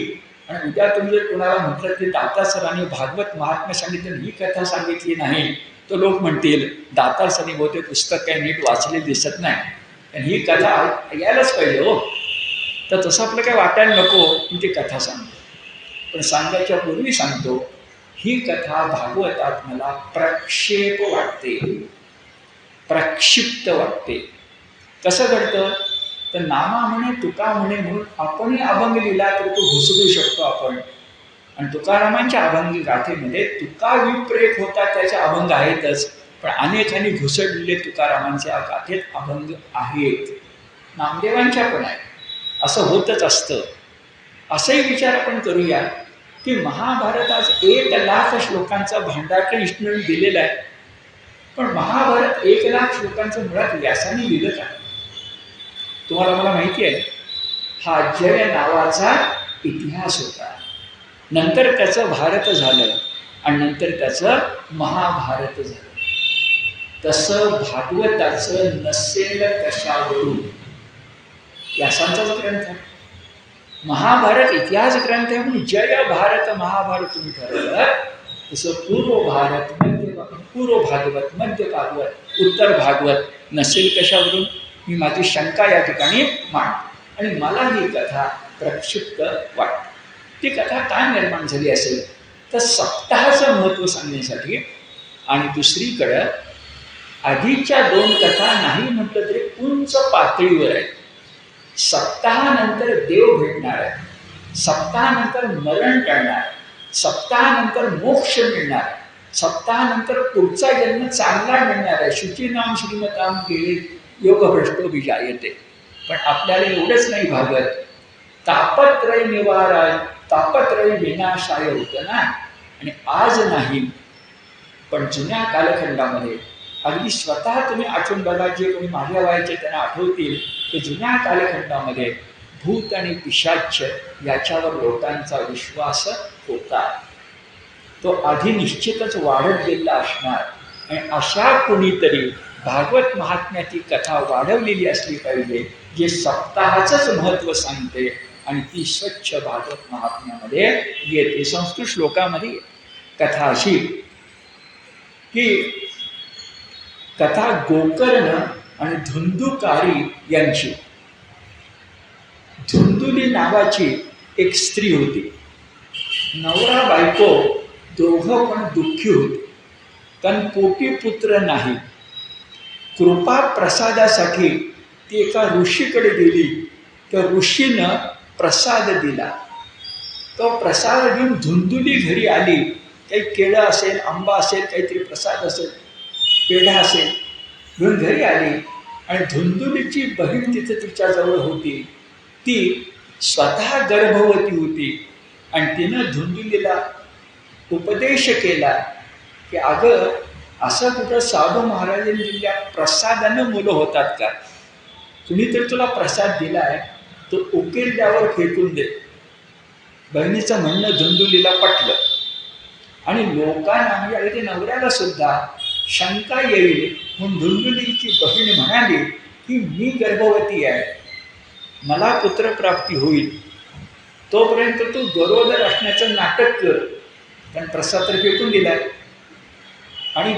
आणि उद्या तुम्ही जर कोणाला म्हटलं की दातार सरांनी भागवत महात्म्य सांगितलं, ही कथा सांगितली नाही, तर लोक म्हणतील दातार सरांनी बहुतेक पुस्तक काही नीट वाचले दिसत नाही, आणि ही कथा यायलाच पाहिजे हो. तर तसं आपलं काही वाटायला नको मी ती कथा सांगतो. पण सांगायच्या पूर्वी सांगतो, ही कथा भागवतात मला प्रक्षेप वाटते, प्रक्षिप्त वाटते. कसं घडतं तर नामा म्हणे तुका म्हणे म्हणून आपणही अभंग लिहिला तर तो घुसरू शकतो आपण. आणि तुकारामांच्या अभंग गाथेमध्ये तुका विप्रेत होता त्याचे अभंग आहेतच, पण अनेकांनी घुसडलेले तुकारामांच्या गाथेत अभंग आहेत, नामदेवांच्या पण आहेत. असं होतच असतं. असंही विचार आपण करूया की महाभारत आज 1,00,000 श्लोकांचा भांडार कृष्णाने दिलेला आहे, पण महाभारत 1,00,000 श्लोकांचं मुळात व्यासाने लिहिलं का? तुम्हाला मला माहिती आहे, हा जय नावाचा इतिहास होता, नंतर त्याचं भारत झालं आणि नंतर त्याचं महाभारत झालं. तसं भागवताचं नसेल कशावरून? व्यासांचाच ग्रंथ आहे. महाभारत इतिहास ग्रंथ आहे म्हणून जय भारत महाभारत तुम्ही ठरवलं. तसं पूर्व भागवत, मध्य भागवत, उत्तर भागवत नसेल कशावरून? मी माझी शंका या ठिकाणी मांडतो. आणि मला ही कथा प्रक्षिप्त वाटते. ती कथा काय निर्माण झाली असेल तर सप्ताहाचं महत्त्व सांगण्यासाठी, आणि दुसरीकडं आधीच्या 2 कथा नाही म्हटलं तरी उंच पातळीवर आहेत. सप्ताहानंतर देव भेटणार आहे, सप्ताहानंतर मरण टळणार, सप्ताहानंतर मोक्ष मिळणार, सप्ताहानंतर पुढचा जन्म चांगला मिळणार आहे. शुचीनाम श्रीमताम गेले योगभ्रष्टो विजायते. पण आपल्याला एवढंच नाही भागत, तापत्रय निवाराय तापत्रय विनाशाय होतं ना. आणि आज नाही पण जुन्या कालखंडामध्ये, अगदी स्वतः तुम्ही आठवून बघा, जे कोणी माझ्या वयाचे त्यांना आठवतील की जुन्या कालखंडामध्ये भूत आणि पिशाच याच्यावर लोकांचा विश्वास होता. तो आधी निश्चितच वाढत गेला असणार. आणि अशा कोणीतरी भागवत महात्म्याची कथा वाढवलेली असली पाहिजे, जे सप्ताहाचंच महत्त्व सांगते आणि ती स्वच्छ भागवत महात्म्यामध्ये येते. संस्कृत श्लोकामध्ये कथा अशी की कथा गोकर्ण आणि धुंदुकारी यांची. धुंदुली नावाची एक स्त्री होती. नवरा बायको दोघं पण दुःखी होते, कारण पोटी पुत्र नाही. कृपा प्रसादासाठी ती एका ऋषीकडे गेली. त्या ऋषीनं प्रसाद दिला. तो प्रसाद घेऊन धुंदुली घरी आली. काही केळं असेल, आंबा असेल, काहीतरी प्रसाद असेल, पेढा असेल, घेऊन घरी आली. आणि धुंदुलीची बहीण तिथे तिच्याजवळ होती. ती स्वतः गर्भवती होती आणि तिनं धुंदुलीला उपदेश केला की अगं, असं कुठं साधू महाराजांनी दिल्या प्रसादानं मुलं होतात का? कुणीतरी तुला प्रसाद दिला आहे, तो उकिरड्यावर फेकून दे. बहिणीचं म्हणणं धुंदुलीला पटलं आणि लोकांना म्हणजे अगदी नवऱ्याला सुद्धा शंका येईल म्हणून धुंदुलीची बहीण म्हणाली की मी गर्भवती आहे, मला पुत्रप्राप्ती होईल, तोपर्यंत तू गरोदर असण्याचं नाटक कर. कारण प्रसाद तर फेकून दिलाय. आणि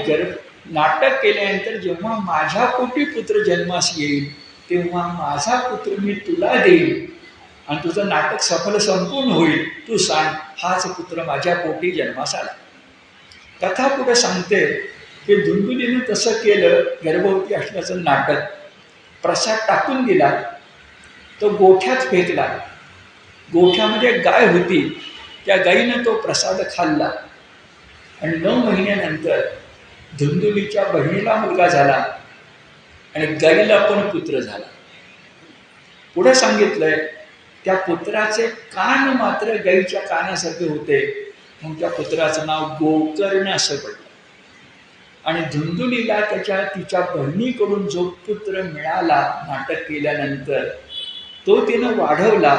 नाटक केल्यानंतर जेव्हा माझ्या पोटी पुत्र जन्मास येईल तेव्हा माझा पुत्र मी तुला देईन आणि तुझं नाटक सफल संपूर्ण होईल. तू सांग, हाच पुत्र माझ्या पोटी जन्मास आला. कथा पुढे सांगते की धुंदुलीनं तसं केलं, गर्भवती असल्याचं नाटक, प्रसाद टाकून दिला, तो गोठ्यात फेकला. गोठ्यामध्ये गाय होती, त्या गाईनं तो प्रसाद खाल्ला आणि 9 महिन्यानंतर धुंदुलीच्या बहिणीला मुलगा झाला आणि गाईला पण पुत्र झाला. पुढे सांगितलंय त्या पुत्राचे कान मात्र गाईच्या कानासारखे होते, मग त्या पुत्राचं नाव गोकर्ण असं पडलं. आणि धुंदुलीला तिच्या बहिणीकडून जो पुत्र मिळाला नाटक केल्यानंतर, तो तिनं वाढवला.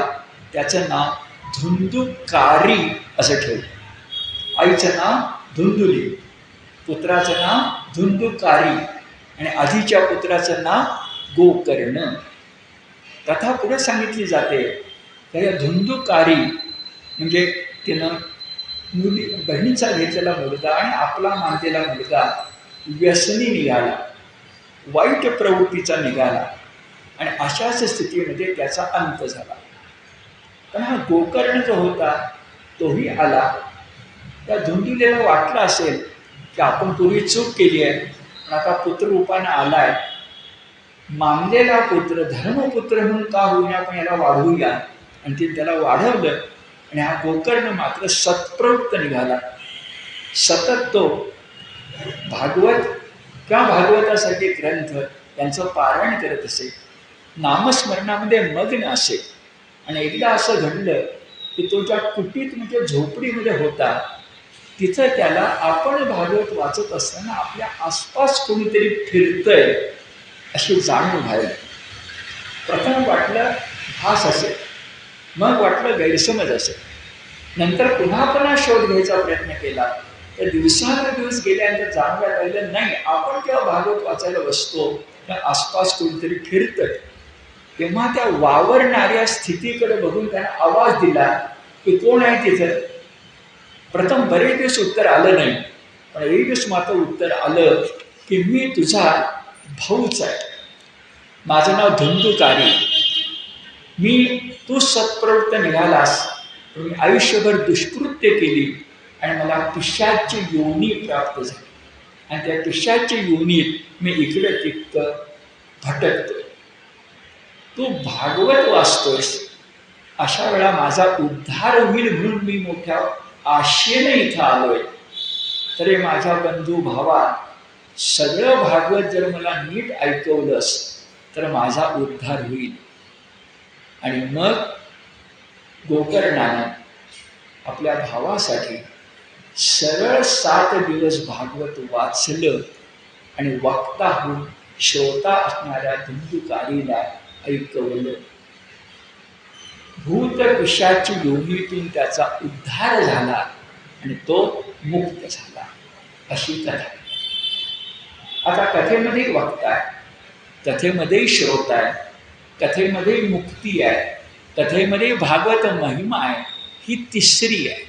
त्याचं नाव धुंदुकारी असं ठेवलं. आईचं नाव धुंदुली, पुत्राचं नाव धुंदुकारी आणि आधीच्या पुत्राचं नाव गोकर्ण. कथा पुढे सांगितली जाते तर या धुंदुकारी म्हणजे तिनं बहिणीचा घेतलेला मुलगा आणि आपला मानलेला मुलगा व्यसनी निघाला, वाईट प्रवृत्तीचा निघाला आणि अशाच स्थितीमध्ये त्याचा अंत झाला. पण हा गोकर्ण जो होता तोही आला. त्या धुंदुलीला वाटलं असेल की आपण पूर्वी चूक केली आहे, पण आता पुत्ररूपानं आलाय, मानलेला पुत्र धर्मपुत्र म्हणून का होईना आपण याला वाढवूया. आणि ते त्याला वाढवलं आणि हा गोकर्ण मात्र सत्प्रवृत्त निघाला. सतत तो भागवत किंवा भागवतासारखे ग्रंथ यांचं पारायण करत असे, नामस्मरणामध्ये मग्न असे. आणि एकदा असं घडलं की तो ज्या कुटीत म्हणजे झोपडीमध्ये होता तिथं त्याला आपण भागवत वाचत असताना आपल्या आसपास कोणीतरी फिरतंय अशी जाणीव व्हायला. प्रथम वाटलं भास असेल, मग वाटलं गैरसमज असेल. नंतर पुन्हा शोध घ्यायचा प्रयत्न केला तर दिवसानुदिवस गेल्यानंतर जाणवायला लागलं नाही, आपण जेव्हा भागवत वाचायला बसतो त्या आसपास कोणीतरी फिरतंय. तेव्हा त्या वावरणाऱ्या स्थितीकडे बघून त्याने आवाज दिला की कोण आहे तिथं. प्रथम बरेच दिवस उत्तर आलं नाही, पण एक दिवस मात्र उत्तर आलं की मी तुझा भाऊच आहे, माझं नाव धुंदुकारी, तू सत्प्रवृत्त निघालास, पण मी आयुष्यभर दुष्कृत्य केली आणि मला पिशाच्य योनी प्राप्त झाली आणि त्या पिशाच्य योनीत मी इकडं तिकडं भटकतो. तू भागवत वाचतोयस, अशा वेळा माझा उद्धार होईल म्हणून मी मोठ्या आशेने इथं आलोय. तरी माझ्या बंधू भावा, सगळं भागवत जर मला नीट ऐकवलंस तर माझा उद्धार होईल. आणि मग गोकर्णानं आपल्या भावासाठी सरळ 7 दिवस भागवत वाचलं आणि वक्ता होऊन श्रोता असणाऱ्या धुंदुकारीला ऐकवलं. भूत पिशाची योनीतून त्याचा उद्धार झाला आणि तो मुक्त झाला. अशी कथा. आता कथेमध्ये वक्ता आहे, कथेमध्ये श्रोता आहे, कथेमध्ये मुक्ती आहे, कथेमध्ये भागवत महिमा आहे. ही तिसरी आहे.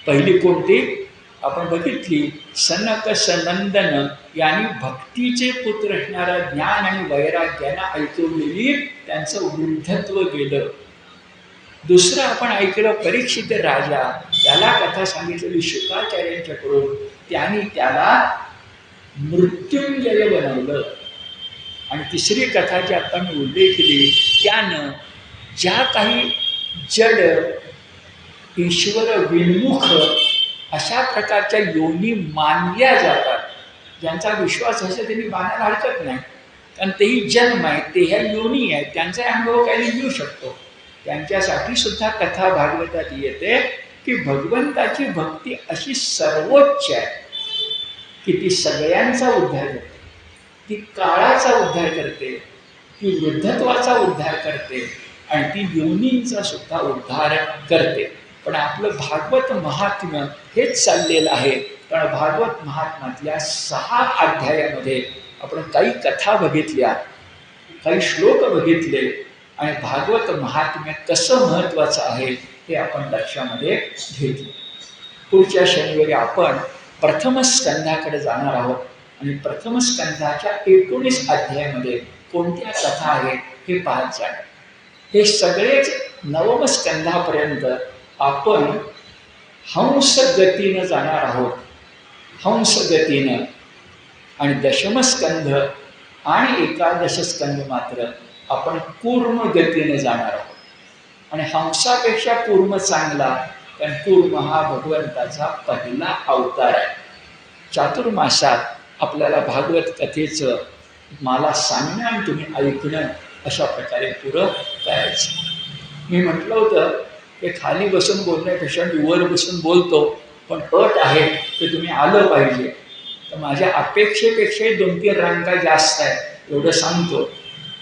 पहिली कोणती आपण बघितली, सनक सनंदन यांनी भक्तीचे पुत्र असणारा ज्ञान आणि वैराग्यानं ऐकवलेली त्यांचं वृद्धत्व गेलं. दुसरं आपण ऐकलं परीक्षित राजा, त्याला कथा सांगितलेली शुकाचार्यांच्याकडून, त्यांनी त्याला मृत्युंजय बनवलं. आणि तिसरी कथा जी आता मी उल्लेख केली, त्यानं ज्या काही जड ईश्वर विन्मुख अशा प्रकारच्या योनी मानल्या जातात, ज्यांचा विश्वास असेल त्यांनी मानायला हरकत नाही, कारण तेही जन्म आहे, ते ह्या योनी आहेत, त्यांचा अनुभव काही घेऊ शकतो. त्यांच्यासाठी सुद्धा कथा भागवतात येते की भगवंताची भक्ती अशी सर्वोच्च आहे की ती सगळ्यांचा उद्धार करते, ती काळाचा उद्धार करते, ती वृद्धत्वाचा उद्धार करते आणि ती योनींचा सुद्धा उद्धार करते. पण आपलं भागवत महात्म्य हेच चाललेलं आहे. कारण भागवत महात्म्यातल्या 6 अध्यायामध्ये आपण काही कथा बघितल्या, काही श्लोक बघितले आणि भागवत महात्म्य कसं महत्त्वाचं आहे हे आपण लक्षामध्ये घेतलं. पुढच्या शनिवारी आपण प्रथम स्कंधाकडे जाणार आहोत आणि प्रथम स्कंधाच्या 19 अध्यायामध्ये कोणत्या कथा आहेत हे पाहत जाणार. हे सगळेच नवम स्कंधापर्यंत आपण हंस गतीनं जाणार आहोत, हंस गतीनं. आणि दशमस्कंध आणि एकादश स्कंध मात्र आपण कूर्म गतीने जाणार आहोत. आणि हंसापेक्षा कूर्म चांगला, कारण कूर्म हा भगवंताचा पहिला अवतार आहे. चातुर्मासात आपल्याला भागवत कथेचं मला सांगणं आणि तुम्ही ऐकणं अशा प्रकारे पुरं करायचं. मी म्हटलं होतं की खाली बसून बोलण्यापेक्षा मी वर बसून बोलतो, पण अट आहे की तुम्ही आलं पाहिजे. तर माझ्या अपेक्षेपेक्षाही 2-3 रांगा जास्त आहेत एवढं सांगतो.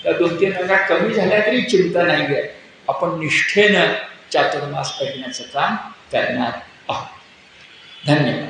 त्या 2-3 रांगा कमी झाल्या तरी चिंता नाही आहे. आपण निष्ठेनं चातुर्मास करण्याचं काम करणार आहोत. धन्यवाद.